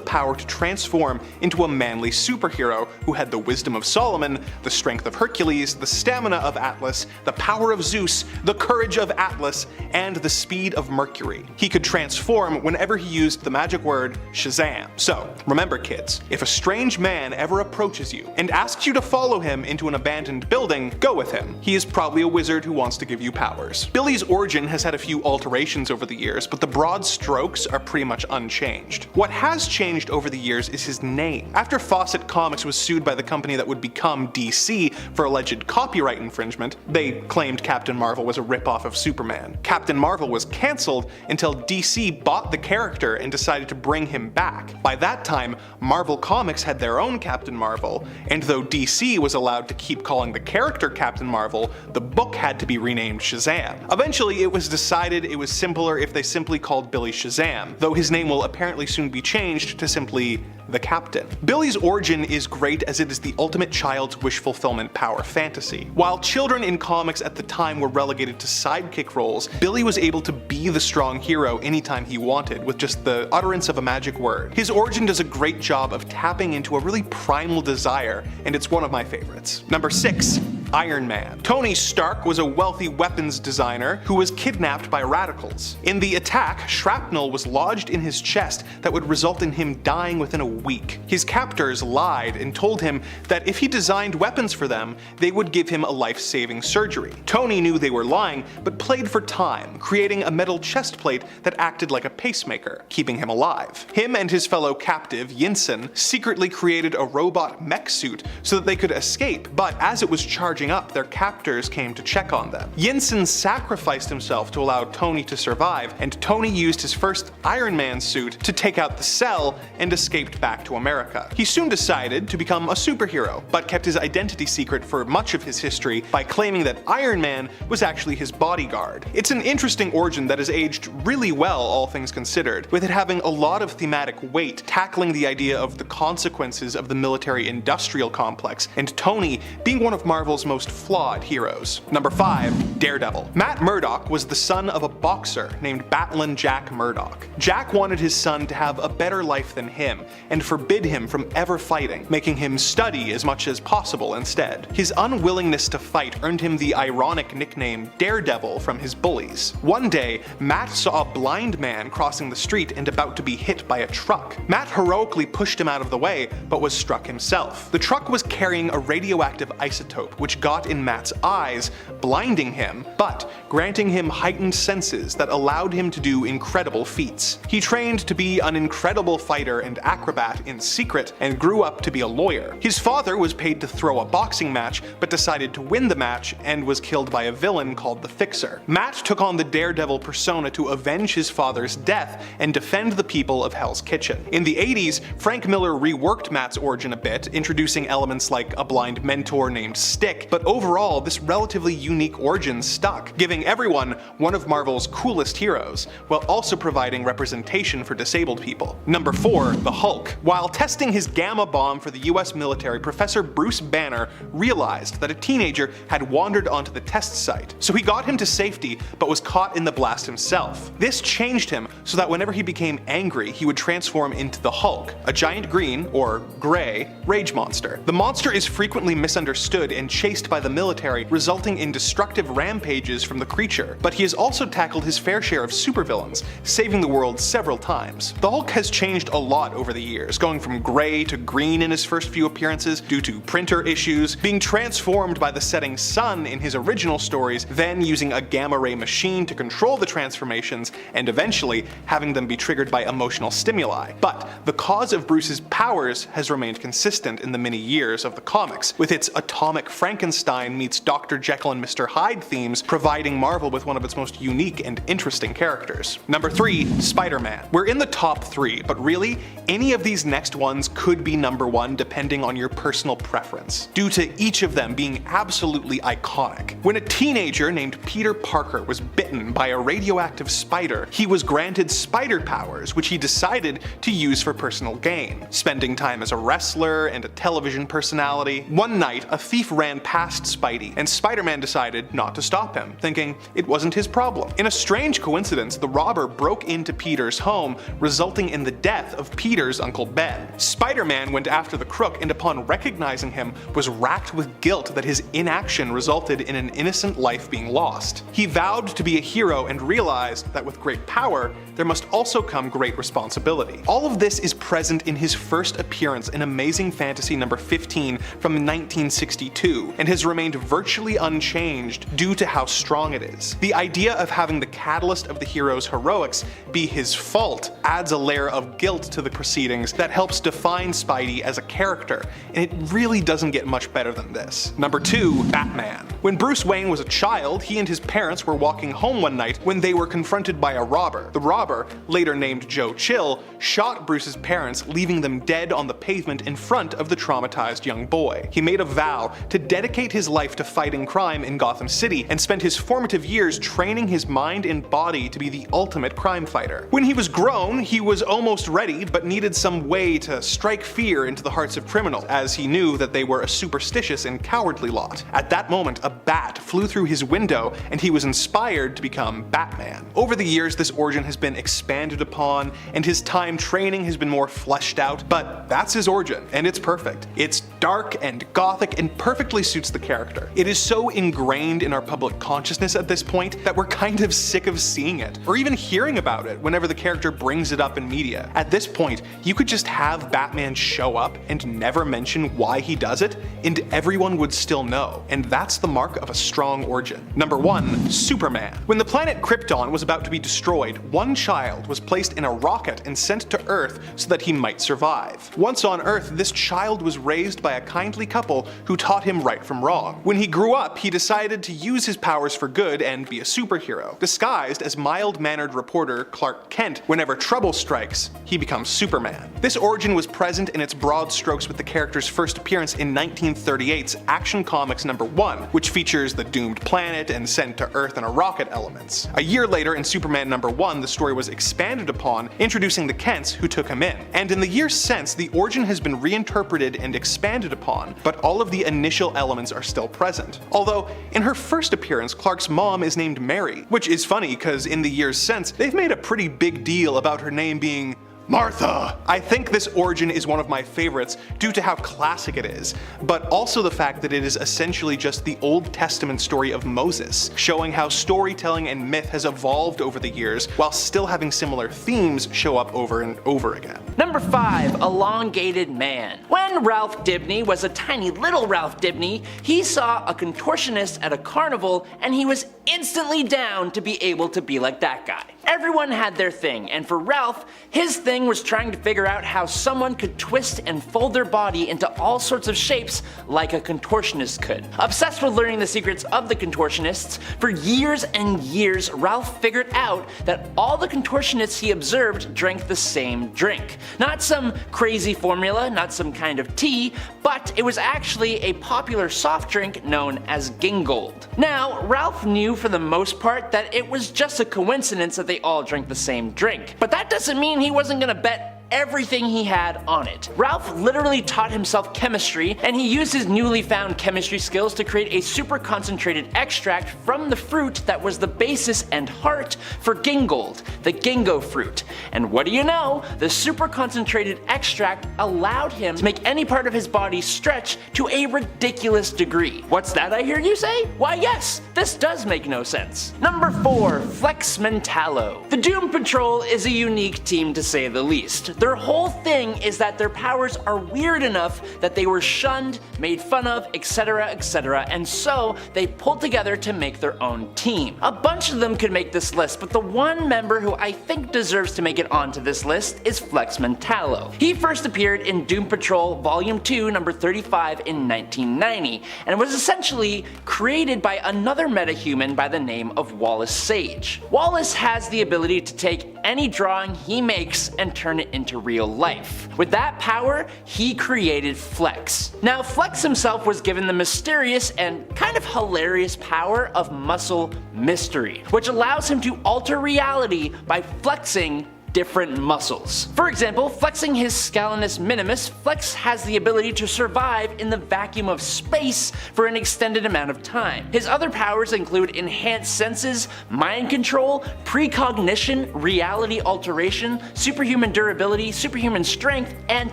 [SPEAKER 6] power to transform into a manly superhero who had the wisdom of Solomon, the strength of Hercules, the stamina of Atlas, the power of Zeus, the courage of Atlas, and the speed of Mercury. He could transform whenever he used the magic word Shazam. So, remember kids, if a strange man ever approaches you and asks you to follow him into an abandoned building, go with him. He is probably a wizard who wants to give you powers. Billy's origin has had a few alterations over the years, but the broad strokes are pretty much unchanged. What has changed over the years is his name. After Fawcett Comics was sued by the company that would become DC for alleged copyright infringement, they claimed Captain Marvel was a ripoff of Superman. Captain Marvel was cancelled until DC bought the character and decided to bring him back. By that time, Marvel Comics had their own Captain Marvel, and though DC was allowed to keep calling the character Captain Marvel, the book had to be renamed Shazam. Eventually, it was decided it was simpler if they simply called Billy Shazam, though his name will apparently soon be changed to simply the Captain. Billy's origin is great as it is the ultimate child's wish fulfillment power fantasy. While children in comics at the time were relegated to sidekick roles, Billy was able to be the strong hero anytime he wanted with just the utterance of a magic word. His origin does a great job of tapping into a really primal desire, and it's one of my favorites. Number 6, Iron Man. Tony Stark was a wealthy weapons designer who was kidnapped by radicals. In the attack, shrapnel was lodged in his chest that would result in him dying within a week. His captors lied and told him that if he designed weapons for them, they would give him a life-saving surgery. Tony knew they were lying, but played for time, creating a metal chest plate that acted like a pacemaker, keeping him alive. Him and his fellow captive, Yinsen, secretly created a robot mech suit so that they could escape, but as it was charging up, their captors came to check on them. Yinsen sacrificed himself to allow Tony to survive, and Tony used his first Iron Man suit to take out the cell and escaped back to America. He soon decided to become a superhero, but kept his identity secret for much of his history by claiming that Iron Man was actually his bodyguard. It's an interesting origin that has aged really well, all things considered, with it having a lot of thematic weight, tackling the idea of the consequences of the military-industrial complex, and Tony being one of Marvel's most flawed heroes. Number 5, Daredevil. Matt Murdock was the son of a boxer named Batlin Jack Murdock. Jack wanted his son to have a better life than him, and forbid him from ever fighting, making him study as much as possible instead. His unwillingness to fight earned him the ironic nickname Daredevil from his bullies. One day, Matt saw a blind man crossing the street and about to be hit by a truck. Matt heroically pushed him out of the way, but was struck himself. The truck was carrying a radioactive isotope, which got in Matt's eyes, blinding him, but granting him heightened senses that allowed him to do incredible feats. He trained to be an incredible fighter and acrobat in secret, and grew up to be a lawyer. His father was paid to throw a boxing match, but decided to win the match and was killed by a villain called the Fixer. Matt took on the Daredevil persona to avenge his father's death and defend the people of Hell's Kitchen. In the 80s, Frank Miller reworked Matt's origin a bit, introducing elements like a blind mentor named Stick, but overall, this relatively unique origin stuck, giving everyone one of Marvel's coolest heroes, while also providing representation for disabled people. Number 4, the Hulk. While testing his gamma bomb for the US military, Professor Bruce Banner realized that a teenager had wandered onto the test site, so he got him to safety but was caught in the blast himself. This changed him so that whenever he became angry, he would transform into the Hulk, a giant green, or gray, rage monster. The monster is frequently misunderstood and chased by the military, resulting in destructive rampages from the creature, but he has also tackled his fair share of supervillains, saving the world several times. The Hulk has changed a lot over the years, going from grey to green in his first few appearances due to printer issues, being transformed by the setting sun in his original stories, then using a gamma ray machine to control the transformations, and eventually having them be triggered by emotional stimuli. But the cause of Bruce's powers has remained consistent in the many years of the comics, with its atomic Frankenstein meets Dr. Jekyll and Mr. Hyde themes providing Marvel with one of its most unique and interesting characters. Number 3, Spider-Man. We're in the top 3, but really, any of these next ones could be number 1 depending on your personal preference, due to each of them being absolutely iconic. When a teenager named Peter Parker was bitten by a radioactive spider, he was granted spider powers, which he decided to use for personal gain, spending time as a wrestler and a television personality. One night, a thief ran past Spidey, and Spider-Man decided not to stop him, thinking it wasn't his problem. In a strange coincidence, the robber broke into Peter's home, resulting in the death of Peter's Uncle Ben. Spider-Man went after the crook, and upon recognizing him, was racked with guilt that his inaction resulted in an innocent life being lost. He vowed to be a hero and realized that with great power, there must also come great responsibility. All of this is present in his first appearance in Amazing Fantasy number 15 from 1962, and has remained virtually unchanged due to how strong it is. The idea of having the catalyst of the hero's heroics be his fault adds a layer of guilt to the proceedings that helps define Spidey as a character, and it really doesn't get much better than this. Number 2, Batman. When Bruce Wayne was a child, he and his parents were walking home one night when they were confronted by a robber. The robber, later named Joe Chill, shot Bruce's parents, leaving them dead on the pavement in front of the traumatized young boy. He made a vow to dedicate his life to fighting crime in Gotham City, and spent his formative years training his mind and body to be the ultimate crime fighter. When he was grown, he was almost ready, but needed some way to strike fear into the hearts of criminals, as he knew that they were a superstitious and cowardly lot. At that moment, a bat flew through his window, and he was inspired to become Batman. Over the years, this origin has been expanded upon, and his time training has been more fleshed out, but that's his origin, and it's perfect. It's dark and gothic and perfectly suits the character. It is so ingrained in our public consciousness at this point that we're kind of sick of seeing it, or even hearing about it whenever the character brings it up in media. At this point, you could just have Batman show up and never mention why he does it, and everyone would still know, and that's the mark of a strong origin. Number 1, Superman. When the planet Krypton was about to be destroyed, one child was placed in a rocket and sent to Earth so that he might survive. Once on Earth, this child was raised by a kindly couple who taught him right from wrong. When he grew up, he decided to use his powers for good and be a superhero. Disguised as mild-mannered reporter Clark Kent, whenever trouble strikes, he becomes Superman. This origin was present in its broad strokes with the character's first appearance in 1938's Action Comics number 1, which features the doomed planet and sent to Earth in a rocket elements. A year later, in Superman number 1, the story was expanded upon, introducing the Kents who took him in. And in the years since, the origin has been reinterpreted and expanded upon, but all of the initial elements are still present. Although, in her first appearance, Clark's mom is named Mary, which is funny because in the years since, they've made a pretty big deal about her name being Martha. I think this origin is one of my favorites due to how classic it is, but also the fact that it is essentially just the Old Testament story of Moses, showing how storytelling and myth has evolved over the years while still having similar themes show up over and over again.
[SPEAKER 5] Number 5, Elongated Man. When Ralph Dibny was a tiny little Ralph Dibny, he saw a contortionist at a carnival and he was instantly down to be able to be like that guy. Everyone had their thing, and for Ralph, his thing was trying to figure out how someone could twist and fold their body into all sorts of shapes like a contortionist could. Obsessed with learning the secrets of the contortionists, for years and years Ralph figured out that all the contortionists he observed drank the same drink. Not some crazy formula, not some kind of tea, but it was actually a popular soft drink known as Gingold. Now, Ralph knew for the most part that it was just a coincidence that they all drank the same drink, but that doesn't mean he wasn't gonna bet everything he had on it. Ralph literally taught himself chemistry, and he used his newly found chemistry skills to create a super concentrated extract from the fruit that was the basis and heart for Gingold, the Gingo fruit. And what do you know? The super concentrated extract allowed him to make any part of his body stretch to a ridiculous degree. What's that, I hear you say? Why yes, this does make no sense. Number 4. Flex Mentallo. The Doom Patrol is a unique team to say the least. Their whole thing is that their powers are weird enough that they were shunned, made fun of, etc, and so they pulled together to make their own team. A bunch of them could make this list, but the one member who I think deserves to make it onto this list is Flex Mentallo. He first appeared in Doom Patrol Volume 2, number 35 in 1990, and was essentially created by another metahuman by the name of Wallace Sage. Wallace has the ability to take any drawing he makes and turn it into real life. With that power, he created Flex. Now, Flex himself was given the mysterious and kind of hilarious power of muscle mystery, which allows him to alter reality by flexing different muscles. For example, flexing his scalenus minimus, Flex has the ability to survive in the vacuum of space for an extended amount of time. His other powers include enhanced senses, mind control, precognition, reality alteration, superhuman durability, superhuman strength, and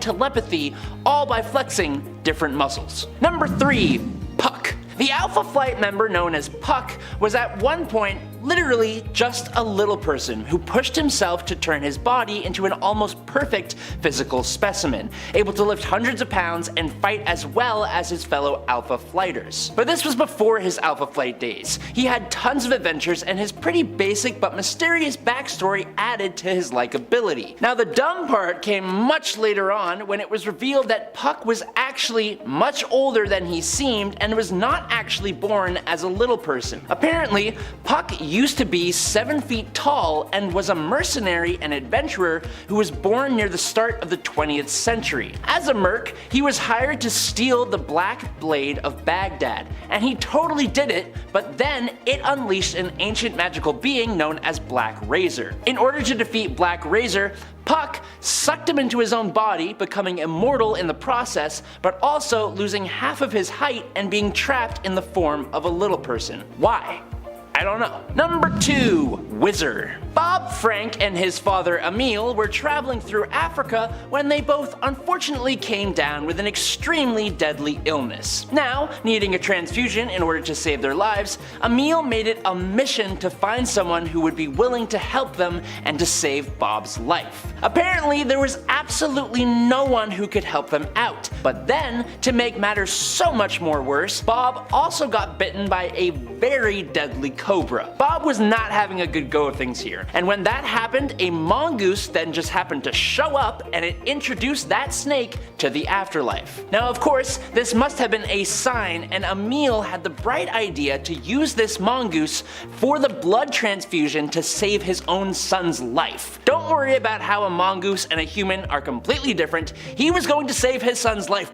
[SPEAKER 5] telepathy, all by flexing different muscles. Number 3. Puck. The Alpha Flight member known as Puck was at one point literally just a little person who pushed himself to turn his body into an almost perfect physical specimen, able to lift hundreds of pounds and fight as well as his fellow Alpha Flighters. But this was before his Alpha Flight days. He had tons of adventures and his pretty basic but mysterious backstory added to his likability. Now the dumb part came much later on when it was revealed that Puck was actually much older than he seemed and was not actually born as a little person. Apparently, Puck used to be 7 feet tall and was a mercenary and adventurer who was born near the start of the 20th century. As a merc, he was hired to steal the Black Blade of Baghdad, and he totally did it, but then it unleashed an ancient magical being known as Black Razor. In order to defeat Black Razor, Puck sucked him into his own body, becoming immortal in the process, but also losing half of his height and being trapped in the form of a little person. Why? I don't know. Number 2. Wizard. Bob Frank and his father Emil were traveling through Africa when they both unfortunately came down with an extremely deadly illness. Now, needing a transfusion in order to save their lives, Emil made it a mission to find someone who would be willing to help them and to save Bob's life. Apparently, there was absolutely no one who could help them out. But then, to make matters so much more worse, Bob also got bitten by a very deadly cobra. Bob was not having a good go of things here, and when that happened, a mongoose then just happened to show up and it introduced that snake to the afterlife. Now of course, this must have been a sign, and Emil had the bright idea to use this mongoose for the blood transfusion to save his own son's life. Don't worry about how a mongoose and a human are completely different, he was going to save his son's life.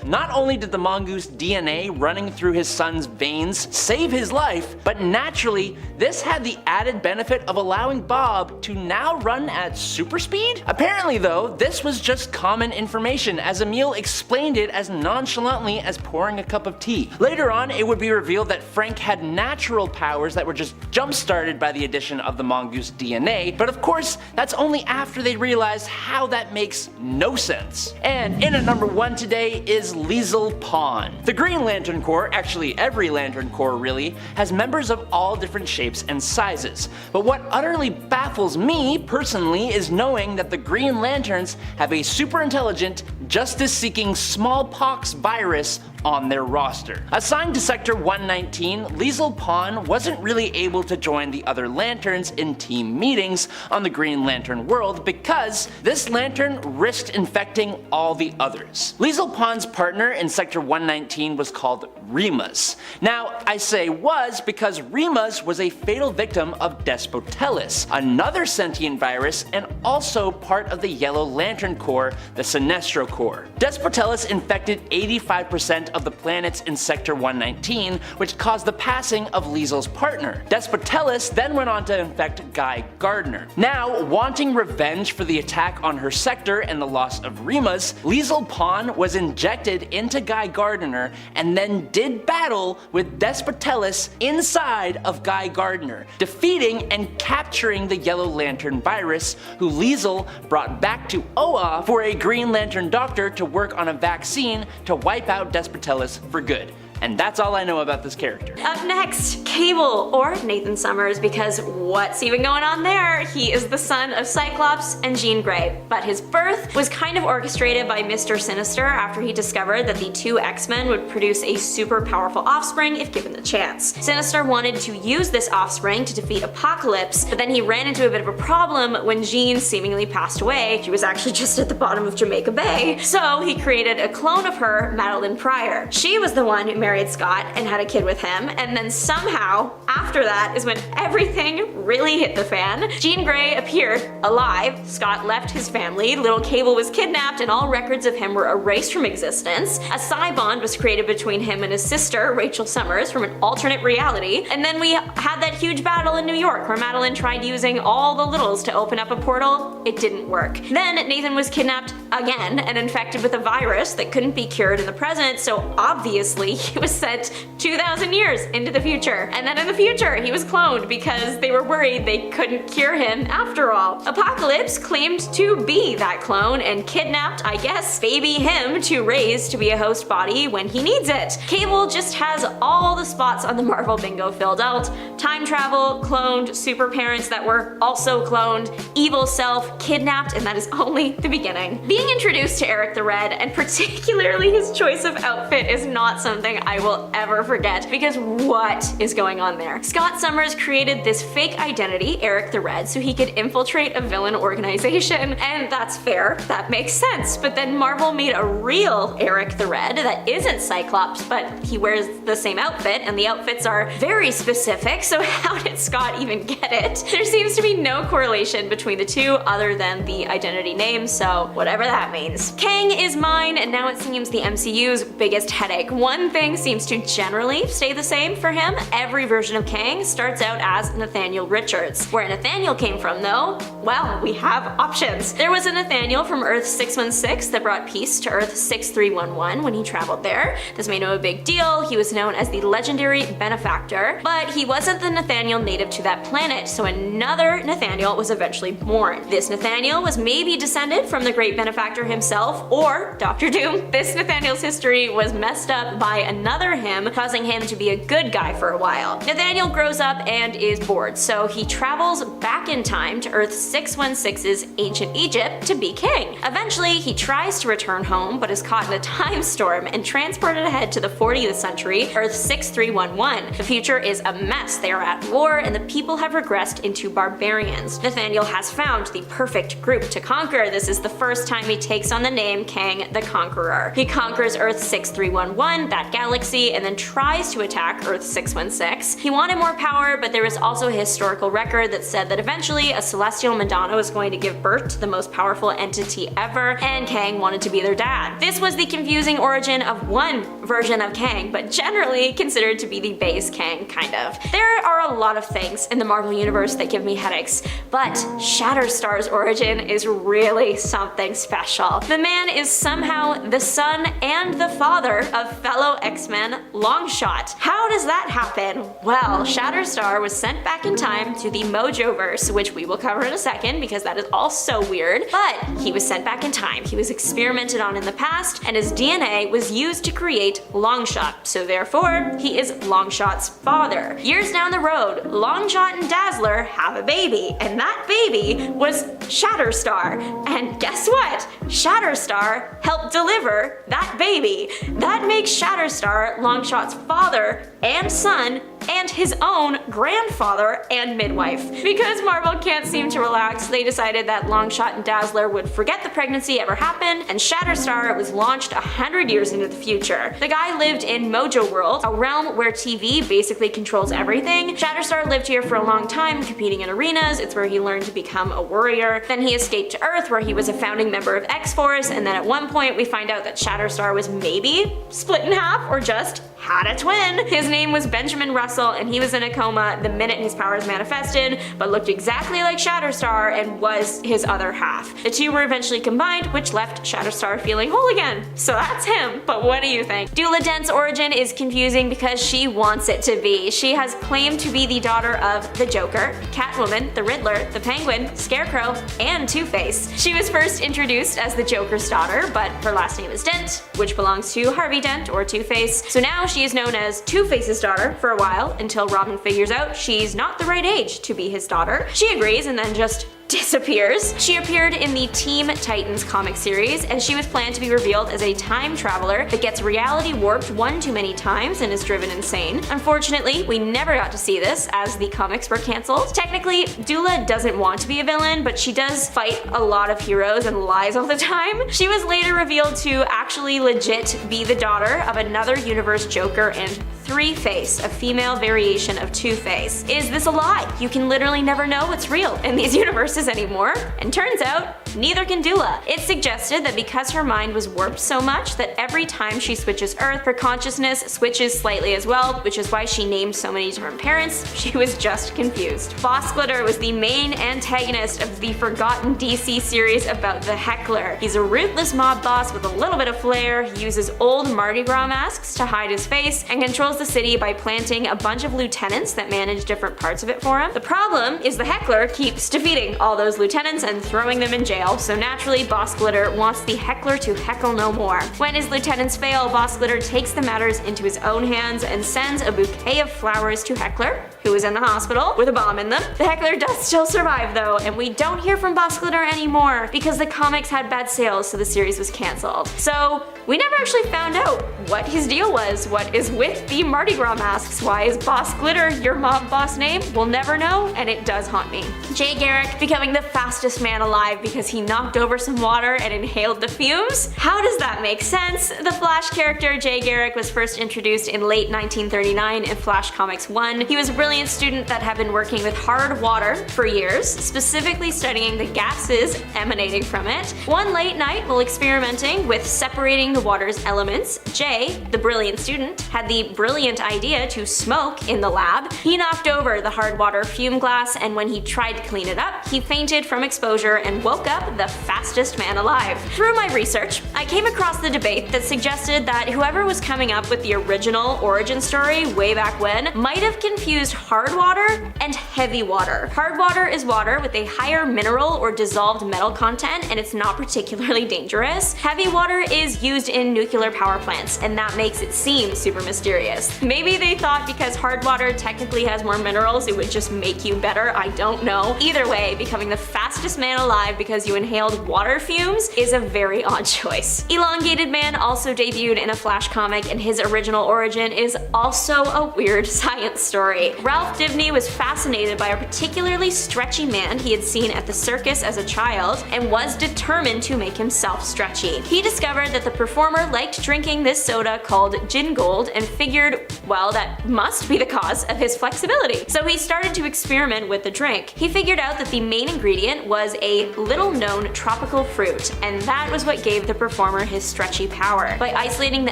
[SPEAKER 5] Not only did the mongoose DNA running through his son's veins save his life, but naturally, this had the added benefit of allowing Bob to now run at super speed? Apparently though, this was just common information, as Emil explained it as nonchalantly as pouring a cup of tea. Later on, it would be revealed that Frank had natural powers that were just jump-started by the addition of the mongoose DNA, but of course, that's only after they realized how that makes no sense. And in at number 1 today is Liesl Pawn. The Green Lantern Corps, actually every Lantern Corps really, has members of all different shapes and sizes. But what utterly baffles me personally is knowing that the Green Lanterns have a super intelligent, justice-seeking smallpox virus on their roster. Assigned to Sector 119, Liesl Pawn wasn't really able to join the other Lanterns in team meetings on the Green Lantern world because this Lantern risked infecting all the others. Liesl Pawn's partner in Sector 119 was called Remus. Now, I say was because Remus was a fatal victim of Despotellus, another sentient virus and also part of the Yellow Lantern Corps, the Sinestro Corps. Despotellus infected 85% of the planets in Sector 119, which caused the passing of Liesel's partner. Despotellis then went on to infect Guy Gardner. Now, wanting revenge for the attack on her sector and the loss of Rimas, Liesel Pawn was injected into Guy Gardner and then did battle with Despotellis inside of Guy Gardner, defeating and capturing the Yellow Lantern virus, who Liesel brought back to Oa for a Green Lantern doctor to work on a vaccine to wipe out Despotellis for good. And that's all I know about this character.
[SPEAKER 4] Up next, Cable, or Nathan Summers, because what's even going on there? He is the son of Cyclops and Jean Grey, but his birth was kind of orchestrated by Mr. Sinister after he discovered that the two X-Men would produce a super powerful offspring if given the chance. Sinister wanted to use this offspring to defeat Apocalypse, but then he ran into a bit of a problem when Jean seemingly passed away. She was actually just at the bottom of Jamaica Bay, so he created a clone of her, Madeline Pryor. She was the one who married Scott and had a kid with him, and then somehow, after that is when everything really hit the fan. Jean Grey appeared alive, Scott left his family, little Cable was kidnapped, and all records of him were erased from existence. A psi bond was created between him and his sister, Rachel Summers, from an alternate reality, and then we had that huge battle in New York where Madeline tried using all the littles to open up a portal. It didn't work. Then Nathan was kidnapped again and infected with a virus that couldn't be cured in the present, so obviously he was sent 2,000 years into the future. And then in the future, he was cloned because they were worried they couldn't cure him after all. Apocalypse claimed to be that clone and kidnapped, I guess, baby him to raise to be a host body when he needs it. Cable just has all the spots on the Marvel bingo filled out. Time travel, cloned, super parents that were also cloned, evil self, kidnapped, and that is only the beginning. Being introduced to Eric the Red, and particularly his choice of outfit, is not something I will ever forget, because what is going on there? Scott Summers created this fake identity, Eric the Red, so he could infiltrate a villain organization, and that's fair, that makes sense, but then Marvel made a real Eric the Red that isn't Cyclops, but he wears the same outfit, and the outfits are very specific, so how did Scott even get it? There seems to be no correlation between the two other than the identity name, so whatever that means. Kang is mine, and now it seems the MCU's biggest headache. One thing seems to generally stay the same for him. Every version of Kang starts out as Nathaniel Richards. Where Nathaniel came from though, well, we have options. There was a Nathaniel from Earth 616 that brought peace to Earth 6311 when he traveled there. This made him a big deal. He was known as the legendary benefactor, but he wasn't the Nathaniel native to that planet, so another Nathaniel was eventually born. This Nathaniel was maybe descended from the great benefactor himself or Doctor Doom. This Nathaniel's history was messed up by another him, causing him to be a good guy for a while. Nathaniel grows up and is bored, so he travels back in time to Earth 616's ancient Egypt to be king. Eventually, he tries to return home, but is caught in a time storm and transported ahead to the 40th century, Earth 6311. The future is a mess. They are at war, and the people have regressed into barbarians. Nathaniel has found the perfect group to conquer. This is the first time he takes on the name Kang the Conqueror. He conquers Earth 6311, that galaxy, and then tries to attack Earth 616. He wanted more power, but there was also a historical record that said that eventually a celestial Madonna was going to give birth to the most powerful entity ever, and Kang wanted to be their dad. This was the confusing origin of one version of Kang, but generally considered to be the base Kang, kind of. There are a lot of things in the Marvel Universe that give me headaches, but Shatterstar's origin is really something special. The man is somehow the son and the father of fellow X-Men Longshot. How does that happen? Well, Shatterstar was sent back in time to the Mojoverse, which we will cover in a second because that is all so weird, but he was sent back in time. He was experimented on in the past, and his DNA was used to create Longshot, so therefore, he is Longshot's father. Years down the road, Longshot and Dazzler have a baby, and that baby was Shatterstar. And guess what? Shatterstar helped deliver that baby. That makes Shatterstar Longshot's father and son and his own grandfather and midwife. Because Marvel can't seem to relax, they decided that Longshot and Dazzler would forget the pregnancy ever happened, and Shatterstar was launched 100 years into the future. The guy lived in Mojo World, a realm where TV basically controls everything. Shatterstar lived here for a long time, competing in arenas. It's where he learned to become a warrior. Then he escaped to Earth, where he was a founding member of X-Force, and then at one point we find out that Shatterstar was maybe split in half or just had a twin. His name was Benjamin Russell, and he was in a coma the minute his powers manifested, but looked exactly like Shatterstar and was his other half. The two were eventually combined, which left Shatterstar feeling whole again. So that's him, but what do you think? Dula Dent's origin is confusing because she wants it to be. She has claimed to be the daughter of the Joker, Catwoman, the Riddler, the Penguin, Scarecrow, and Two-Face. She was first introduced as the Joker's daughter, but her last name is Dent, which belongs to Harvey Dent, or Two-Face. So now she is known as Two-Face's daughter for a while, until Robin figures out she's not the right age to be his daughter. She agrees and then just disappears. She appeared in the Teen Titans comic series, and she was planned to be revealed as a time traveler that gets reality warped one too many times and is driven insane. Unfortunately, we never got to see this, as the comics were cancelled. Technically, Dula doesn't want to be a villain, but she does fight a lot of heroes and lies all the time. She was later revealed to actually legit be the daughter of another universe Joker and Three-Face, a female variation of Two-Face. Is this a lie? You can literally never know what's real in these universes anymore, and turns out, neither can Dula. It's suggested that because her mind was warped so much that every time she switches Earth, her consciousness switches slightly as well, which is why she named so many different parents. She was just confused. Boss Glitter was the main antagonist of the forgotten DC series about the Heckler. He's a ruthless mob boss with a little bit of flair. He uses old Mardi Gras masks to hide his face, and controls the city by planting a bunch of lieutenants that manage different parts of it for him. The problem is the Heckler keeps defeating all those lieutenants and throwing them in jail, so naturally Boss Glitter wants the Heckler to heckle no more. When his lieutenants fail, Boss Glitter takes the matters into his own hands and sends a bouquet of flowers to Heckler, who is in the hospital with a bomb in them. The Heckler does still survive though, and we don't hear from Boss Glitter anymore because the comics had bad sales, so the series was cancelled. So we never actually found out what his deal was, what is with the Mardi Gras masks. Why is Boss Glitter your mob boss name? We'll never know, and it does haunt me. Jay Garrick becoming the fastest man alive because he knocked over some water and inhaled the fumes? How does that make sense? The Flash character Jay Garrick was first introduced in late 1939 in Flash Comics 1. He was a brilliant student that had been working with hard water for years, specifically studying the gases emanating from it. One late night, while experimenting with separating the water's elements, Jay, the brilliant student, had the brilliant idea to smoke in the lab. He knocked over the hard water fume glass, and when he tried to clean it up, he fainted from exposure and woke up the fastest man alive. Through my research, I came across the debate that suggested that whoever was coming up with the original origin story way back when might have confused hard water and heavy water. Hard water is water with a higher mineral or dissolved metal content, and it's not particularly dangerous. Heavy water is used in nuclear power plants, and that makes it seem super mysterious. Maybe they thought because hard water technically has more minerals, it would just make you better. I don't know. Either way, becoming the fastest man alive because you inhaled water fumes is a very odd choice. Elongated Man also debuted in a Flash comic, and his original origin is also a weird science story. Ralph Dibny was fascinated by a particularly stretchy man he had seen at the circus as a child and was determined to make himself stretchy. He discovered that the performer liked drinking this soda called Gin Gold and figured, well, that must be the cause of his flexibility. So he started to experiment with the drink. He figured out that the main ingredient was a little-known tropical fruit, and that was what gave the performer his stretchy power. By isolating the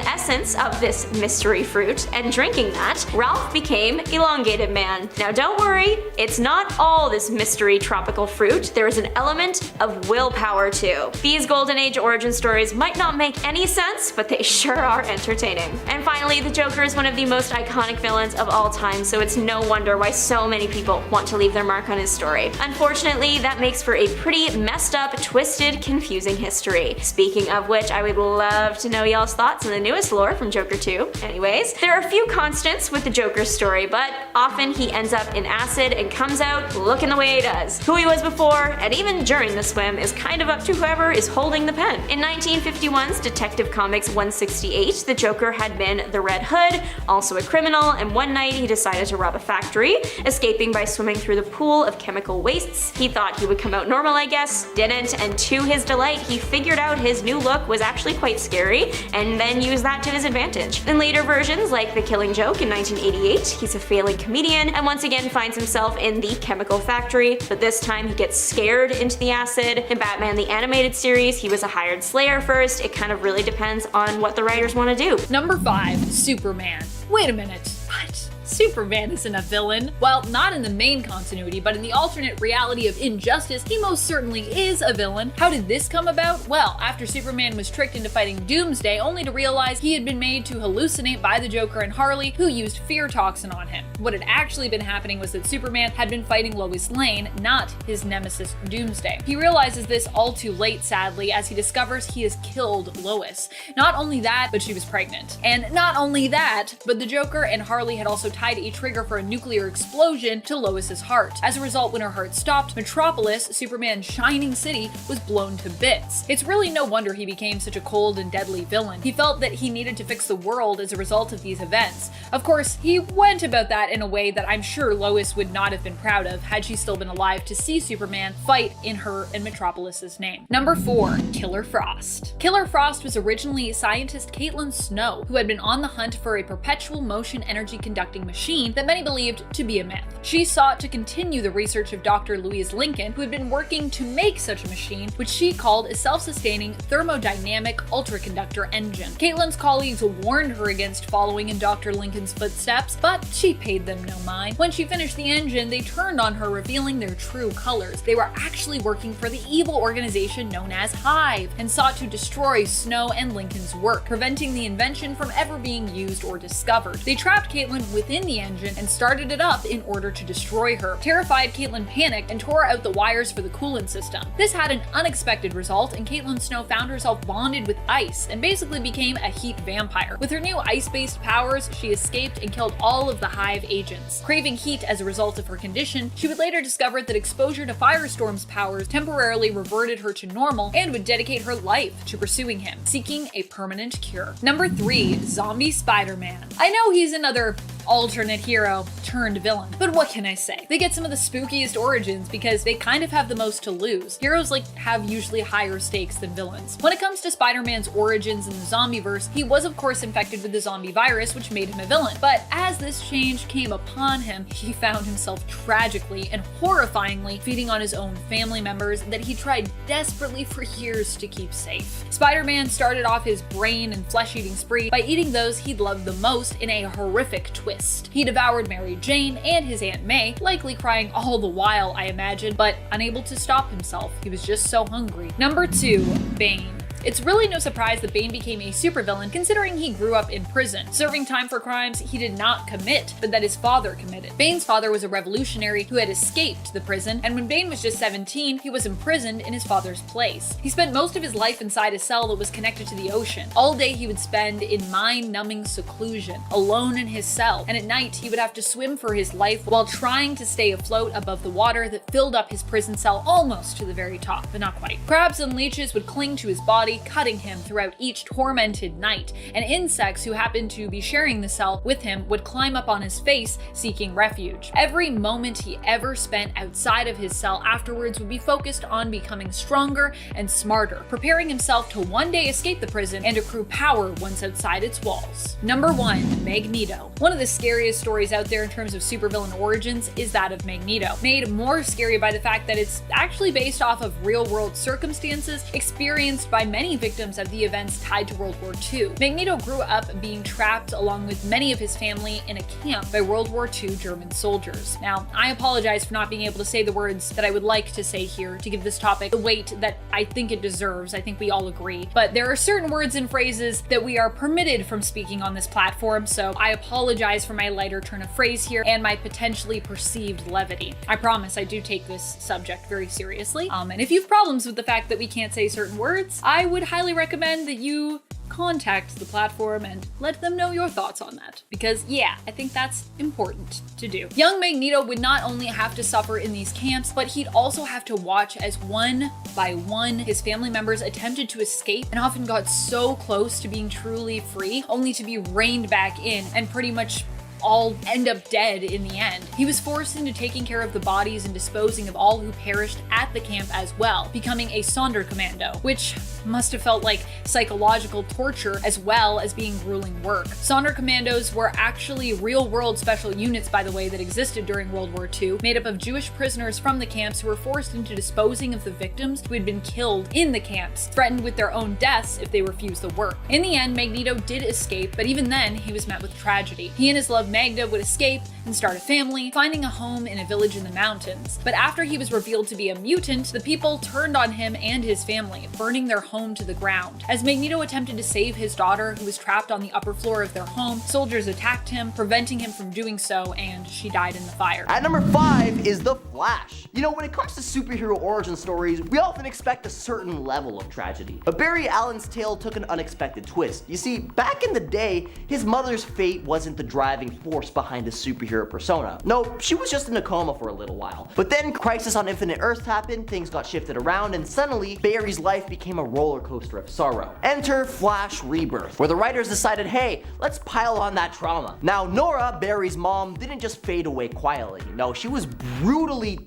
[SPEAKER 4] essence of this mystery fruit and drinking that, Ralph became Elongated Man. Now don't worry, it's not all this mystery tropical fruit. There is an element of willpower too. These Golden Age origin stories might not make any sense, but they sure are entertaining. And finally, the Joker is one of the most iconic villains of all time, so it's no wonder why so many people want to leave their mark on his story. Unfortunately, that makes for a pretty messed messed up, twisted, confusing history. Speaking of which, I would love to know y'all's thoughts on the newest lore from Joker 2. Anyways, there are a few constants with the Joker's story, but often he ends up in acid and comes out looking the way he does. Who he was before, and even during the swim, is kind of up to whoever is holding the pen. In 1951's Detective Comics 168, the Joker had been the Red Hood, also a criminal, and one night he decided to rob a factory, escaping by swimming through the pool of chemical wastes. He thought he would come out normal, I guess, didn't, and to his delight, he figured out his new look was actually quite scary, and then used that to his advantage. In later versions, like The Killing Joke in 1988, he's a failing comedian, and once again finds himself in the chemical factory, but this time he gets scared into the acid. In Batman the Animated Series, he was a hired slayer first. It kind of really depends on what the writers want to do.
[SPEAKER 3] Number 5. Superman. Wait a minute, what? Superman isn't a villain. Well, not in the main continuity, but in the alternate reality of Injustice, he most certainly is a villain. How did this come about? Well, after Superman was tricked into fighting Doomsday, only to realize he had been made to hallucinate by the Joker and Harley, who used fear toxin on him. What had actually been happening was that Superman had been fighting Lois Lane, not his nemesis Doomsday. He realizes this all too late, sadly, as he discovers he has killed Lois. Not only that, but she was pregnant. And not only that, but the Joker and Harley had also tied a trigger for a nuclear explosion to Lois's heart. As a result, when her heart stopped, Metropolis, Superman's shining city, was blown to bits. It's really no wonder he became such a cold and deadly villain. He felt that he needed to fix the world as a result of these events. Of course, he went about that in a way that I'm sure Lois would not have been proud of had she still been alive to see Superman fight in her and Metropolis's name. Number 4. Killer Frost. Killer Frost was originally scientist Caitlin Snow, who had been on the hunt for a perpetual motion energy conducting machine that many believed to be a myth. She sought to continue the research of Dr. Louise Lincoln, who had been working to make such a machine, which she called a self-sustaining thermodynamic ultraconductor engine. Caitlin's colleagues warned her against following in Dr. Lincoln's footsteps, but she paid them no mind. When she finished the engine, they turned on her, revealing their true colors. They were actually working for the evil organization known as Hive, and sought to destroy Snow and Lincoln's work, preventing the invention from ever being used or discovered. They trapped Caitlin within the engine and started it up in order to destroy her. Terrified, Caitlin panicked and tore out the wires for the coolant system. This had an unexpected result, and Caitlin Snow found herself bonded with ice and basically became a heat vampire. With her new ice-based powers, she escaped and killed all of the Hive agents. Craving heat as a result of her condition, she would later discover that exposure to Firestorm's powers temporarily reverted her to normal and would dedicate her life to pursuing him, seeking a permanent cure. Number 3. Zombie Spider-Man. I know he's another alternate hero turned villain, but what can I say? They get some of the spookiest origins because they kind of have the most to lose. Heroes have usually higher stakes than villains. When it comes to Spider-Man's origins in the zombieverse, he was of course infected with the zombie virus, which made him a villain. But as this change came upon him, he found himself tragically and horrifyingly feeding on his own family members that he tried desperately for years to keep safe. Spider-Man started off his brain and flesh-eating spree by eating those he'd loved the most in a horrific twist. He devoured Mary Jane and his Aunt May, likely crying all the while, I imagine, but unable to stop himself. He was just so hungry. Number 2. Bane. It's really no surprise that Bane became a supervillain considering he grew up in prison, serving time for crimes he did not commit, but that his father committed. Bane's father was a revolutionary who had escaped the prison, and when Bane was just 17, he was imprisoned in his father's place. He spent most of his life inside a cell that was connected to the ocean. All day he would spend in mind-numbing seclusion, alone in his cell, and at night he would have to swim for his life while trying to stay afloat above the water that filled up his prison cell almost to the very top, but not quite. Crabs and leeches would cling to his body, cutting him throughout each tormented night, and insects who happened to be sharing the cell with him would climb up on his face, seeking refuge. Every moment he ever spent outside of his cell afterwards would be focused on becoming stronger and smarter, preparing himself to one day escape the prison and accrue power once outside its walls. Number 1. Magneto. One of the scariest stories out there in terms of supervillain origins is that of Magneto, made more scary by the fact that it's actually based off of real-world circumstances experienced by many many victims of the events tied to World War II. Magneto grew up being trapped along with many of his family in a camp by World War II German soldiers. Now, I apologize for not being able to say the words that I would like to say here to give this topic the weight that I think it deserves. I think we all agree. But there are certain words and phrases that we are permitted from speaking on this platform, so I apologize for my lighter turn of phrase here and my potentially perceived levity. I promise I do take this subject very seriously. And if you have problems with the fact that we can't say certain words, I would highly recommend that you contact the platform and let them know your thoughts on that. Because yeah, I think that's important to do. Young Magneto would not only have to suffer in these camps, but he'd also have to watch as one by one his family members attempted to escape and often got so close to being truly free, only to be reined back in and pretty much all end up dead in the end. He was forced into taking care of the bodies and disposing of all who perished at the camp as well, becoming a Sonderkommando, which must have felt like psychological torture as well as being grueling work. Sonderkommandos were actually real-world special units, by the way, that existed during World War II, made up of Jewish prisoners from the camps who were forced into disposing of the victims who had been killed in the camps, threatened with their own deaths if they refused the work. In the end, Magneto did escape, but even then, he was met with tragedy. He and his love Magda would escape and start a family, finding a home in a village in the mountains. But after he was revealed to be a mutant, the people turned on him and his family, burning their home to the ground. As Magneto attempted to save his daughter, who was trapped on the upper floor of their home, soldiers attacked him, preventing him from doing so, and she died in the fire.
[SPEAKER 2] At number 5 is The Flash. You know, when it comes to superhero origin stories, we often expect a certain level of tragedy. But Barry Allen's tale took an unexpected twist. You see, back in the day, his mother's fate wasn't the driving force behind his superhero persona. No, she was just in a coma for a little while. But then Crisis on Infinite Earths happened, things got shifted around, and suddenly Barry's life became a roller coaster of sorrow. Enter Flash Rebirth, where the writers decided, hey, let's pile on that trauma. Now, Nora, Barry's mom, didn't just fade away quietly. No, she was brutally...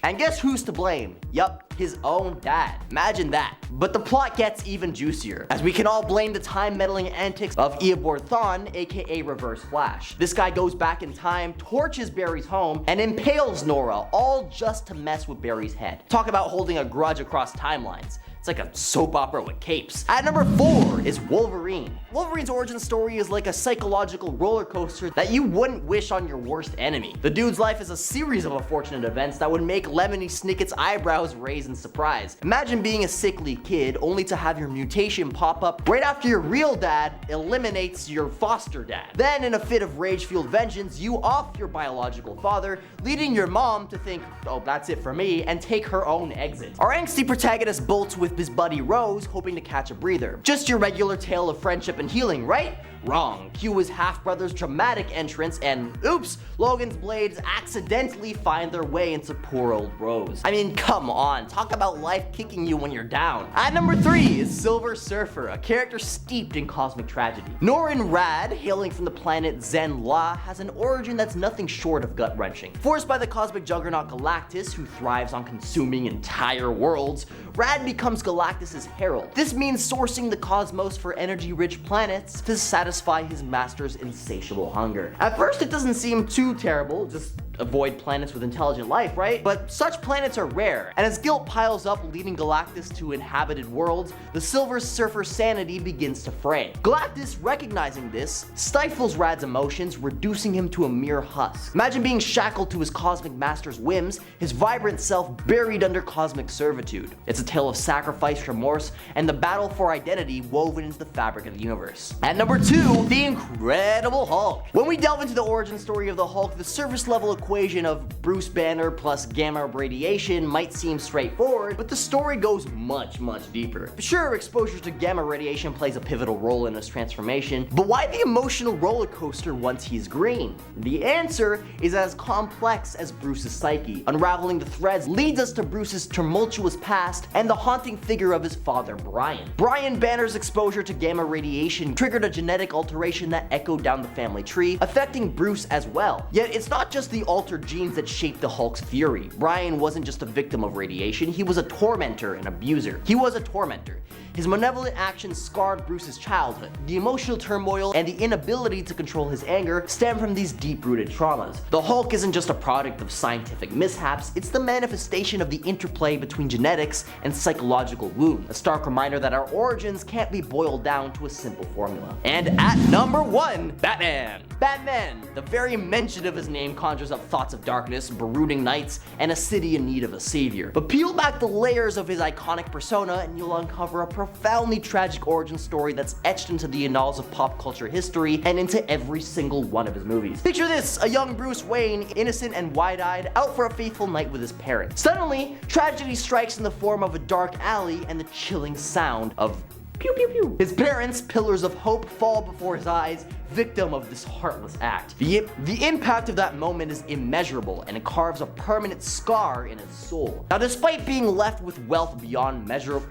[SPEAKER 2] And guess who's to blame? Yup, his own dad. Imagine that. But the plot gets even juicier, as we can all blame the time-meddling antics of Eobard Thawne, aka Reverse Flash. This guy goes back in time, torches Barry's home, and impales Nora, all just to mess with Barry's head. Talk about holding a grudge across timelines. It's like a soap opera with capes. At number 4 is Wolverine. Wolverine's origin story is like a psychological roller coaster that you wouldn't wish on your worst enemy. The dude's life is a series of unfortunate events that would make Lemony Snicket's eyebrows raise in surprise. Imagine being a sickly kid only to have your mutation pop up right after your real dad eliminates your foster dad. Then in a fit of rage-fueled vengeance, you off your biological father, leading your mom to think, oh, that's it for me, and take her own exit. Our angsty protagonist bolts with his buddy Rose, hoping to catch a breather. Just your regular tale of friendship and healing, right? Wrong. Cue his half-brother's dramatic entrance and oops, Logan's blades accidentally find their way into poor old Rose. I mean, come on, talk about life kicking you when you're down. At number 3 is Silver Surfer, a character steeped in cosmic tragedy. Norrin Rad, hailing from the planet Zen-La, has an origin that's nothing short of gut-wrenching. Forced by the cosmic juggernaut Galactus, who thrives on consuming entire worlds, Rad becomes Galactus' herald. This means sourcing the cosmos for energy-rich planets to satisfy his master's insatiable hunger. At first, it doesn't seem too terrible, just avoid planets with intelligent life, right? But such planets are rare, and as guilt piles up leading Galactus to inhabited worlds, the Silver Surfer's sanity begins to fray. Galactus, recognizing this, stifles Rad's emotions, reducing him to a mere husk. Imagine being shackled to his cosmic master's whims, his vibrant self buried under cosmic servitude. It's a tale of sacrifice, remorse, and the battle for identity woven into the fabric of the universe. At number 2, the Incredible Hulk. When we delve into the origin story of the Hulk, the surface level equation of Bruce Banner plus gamma radiation might seem straightforward, but the story goes much deeper. Sure, exposure to gamma radiation plays a pivotal role in his transformation, but why the emotional roller coaster once he's green? The answer is as complex as Bruce's psyche. Unraveling the threads leads us to Bruce's tumultuous past and the haunting figure of his father, Brian. Brian Banner's exposure to gamma radiation triggered a genetic alteration that echoed down the family tree, affecting Bruce as well. Yet it's not just the altered genes that shaped the Hulk's fury. Brian wasn't just a victim of radiation, he was a tormentor and abuser. He was a tormentor. His malevolent actions scarred Bruce's childhood. The emotional turmoil and the inability to control his anger stem from these deep-rooted traumas. The Hulk isn't just a product of scientific mishaps, it's the manifestation of the interplay between genetics and psychological wounds, a stark reminder that our origins can't be boiled down to a simple formula. And at number 1, Batman. Batman, the very mention of his name conjures up thoughts of darkness, brooding nights, and a city in need of a savior. But peel back the layers of his iconic persona and you'll uncover a profoundly tragic origin story that's etched into the annals of pop culture history and into every single one of his movies. Picture this, a young Bruce Wayne, innocent and wide-eyed, out for a faithful night with his parents. Suddenly, tragedy strikes in the form of a dark alley and the chilling sound of pew pew pew. His parents, pillars of hope, fall before his eyes, victim of this heartless act. The impact of that moment is immeasurable, and it carves a permanent scar in his soul. Now, despite being left with wealth beyond measure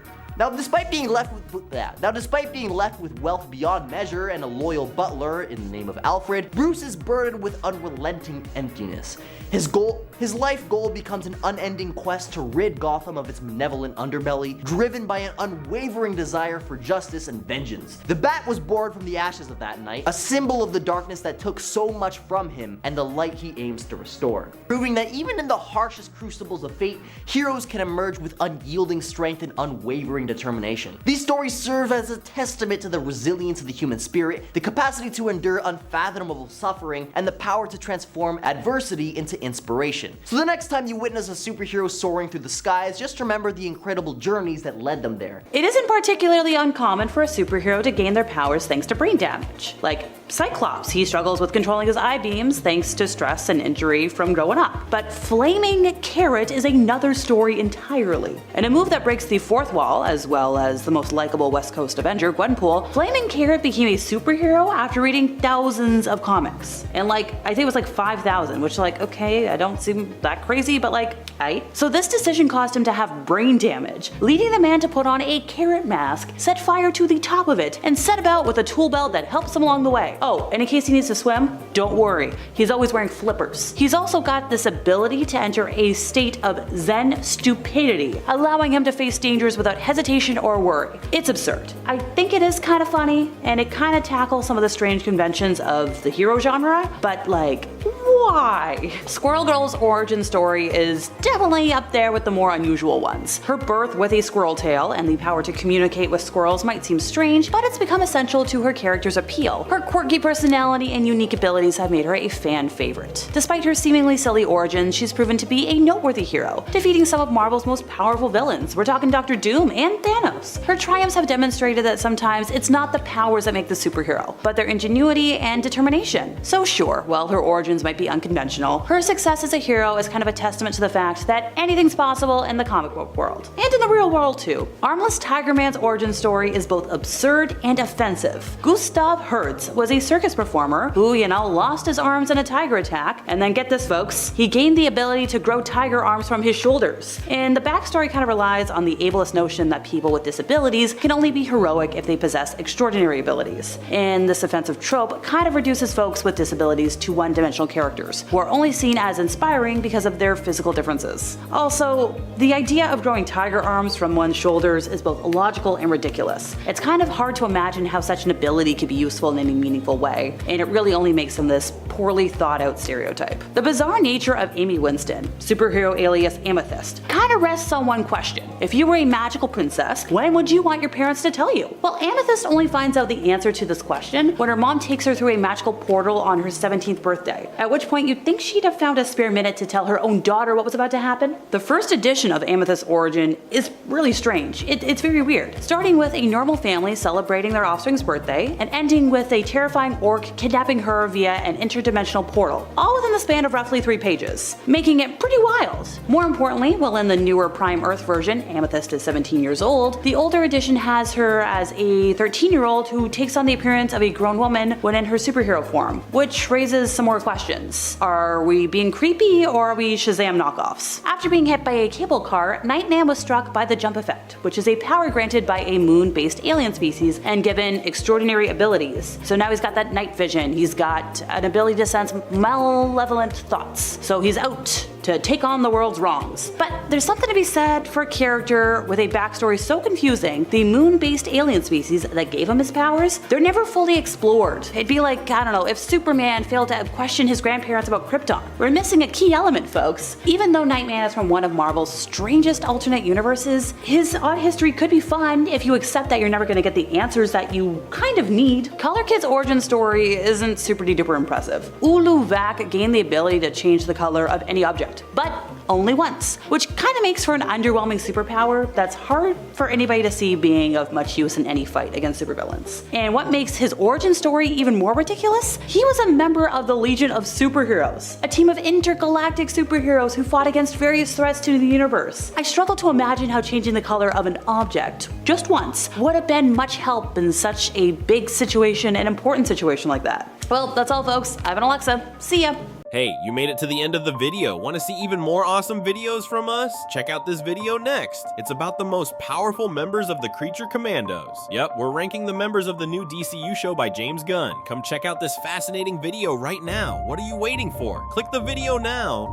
[SPEAKER 2] and a loyal butler in the name of Alfred, Bruce is burdened with unrelenting emptiness. His life goal becomes an unending quest to rid Gotham of its malevolent underbelly, driven by an unwavering desire for justice and vengeance. The Bat was born from the ashes of that night, a symbol of the darkness that took so much from him and the light he aims to restore, proving that even in the harshest crucibles of fate, heroes can emerge with unyielding strength and unwavering determination. These stories serve as a testament to the resilience of the human spirit, the capacity to endure unfathomable suffering, and the power to transform adversity into inspiration. So the next time you witness a superhero soaring through the skies, just remember the incredible journeys that led them there.
[SPEAKER 1] It isn't particularly uncommon for a superhero to gain their powers thanks to brain damage. Like Cyclops, he struggles with controlling his eye beams thanks to stress and injury from growing up. But Flaming Carrot is another story entirely. In a move that breaks the fourth wall, as well as the most likable West Coast Avenger, Gwenpool, Flaming Carrot became a superhero after reading thousands of comics. And I think it was 5,000, which okay, I don't seem that crazy, but aight. So this decision caused him to have brain damage, leading the man to put on a carrot mask, set fire to the top of it, and set about with a tool belt that helps him along the way. Oh, and in case he needs to swim, don't worry, he's always wearing flippers. He's also got this ability to enter a state of Zen stupidity, allowing him to face dangers without hesitation or worry. It's absurd. I think it is kind of funny, and it kind of tackles some of the strange conventions of the hero genre, but why? Squirrel Girl's origin story is definitely up there with the more unusual ones. Her birth with a squirrel tail and the power to communicate with squirrels might seem strange, but it's become essential to her character's appeal. Her quirky personality and unique abilities have made her a fan favorite. Despite her seemingly silly origins, she's proven to be a noteworthy hero, defeating some of Marvel's most powerful villains. We're talking Dr. Doom and Thanos. Her triumphs have demonstrated that sometimes it's not the powers that make the superhero, but their ingenuity and determination. So sure, while her origins might be unconventional, her success as a hero is kind of a testament to the fact that anything's possible in the comic book world. And in the real world too. Armless Tiger Man's origin story is both absurd and offensive. Gustav Hertz was a circus performer who, lost his arms in a tiger attack, and then get this folks, he gained the ability to grow tiger arms from his shoulders. And the backstory kind of relies on the ableist notion that people with disabilities can only be heroic if they possess extraordinary abilities. And this offensive trope kind of reduces folks with disabilities to one-dimensional characters, who are only seen as inspiring because of their physical differences. Also, the idea of growing tiger arms from one's shoulders is both illogical and ridiculous. It's kind of hard to imagine how such an ability could be useful in any meaningful way, and it really only makes them this poorly thought out stereotype. The bizarre nature of Amy Winston, superhero alias Amethyst, kind of rests on one question. If you were a magical princess, when would you want your parents to tell you? Well, Amethyst only finds out the answer to this question when her mom takes her through a magical portal on her 17th birthday, at which point you'd think she'd have found a spare minute to tell her own daughter what was about to happen. The first edition of Amethyst's origin is really strange. It's very weird, starting with a normal family celebrating their offspring's birthday, and ending with a terrifying orc kidnapping her via an interdimensional portal, all within the span of roughly 3 pages, making it pretty wild. More importantly, while in the newer Prime Earth version, Amethyst is 17 years old, the older edition has her as a 13-year-old who takes on the appearance of a grown woman when in her superhero form, which raises some more questions. universe? Are we being creepy or are we Shazam knockoffs? After being hit by a cable car, Nightman was struck by the jump effect, which is a power granted by a moon-based alien species and given extraordinary abilities. So now he's got that night vision, he's got an ability to sense malevolent thoughts. So he's out to take on the world's wrongs. But there's something to be said for a character with a backstory so confusing. The moon-based alien species that gave him his powers, they're never fully explored. It'd be like, I don't know, if Superman failed to question his grandparents about Krypton. We're missing a key element, folks. Even though Nightman is from one of Marvel's strangest alternate universes, his odd history could be fun if you accept that you're never gonna get the answers that you kind of need. Color Kid's origin story isn't super duper impressive. Ulu Vac gained the ability to change the color of any object, but only once, which kind of makes for an underwhelming superpower that's hard for anybody to see being of much use in any fight against supervillains. And what makes his origin story even more ridiculous? He was a member of the Legion of Superheroes, a team of intergalactic superheroes who fought against various threats to the universe. I struggle to imagine how changing the color of an object, just once, would have been much help in such a big situation, an important situation like that. Well, that's all folks. I've been Alexa. See ya!
[SPEAKER 7] Hey, you made it to the end of the video. Want to see even more awesome videos from us? Check out this video next. It's about the most powerful members of the Creature Commandos. Yep, we're ranking the members of the new DCU show by James Gunn. Come check out this fascinating video right now. What are you waiting for? Click the video now.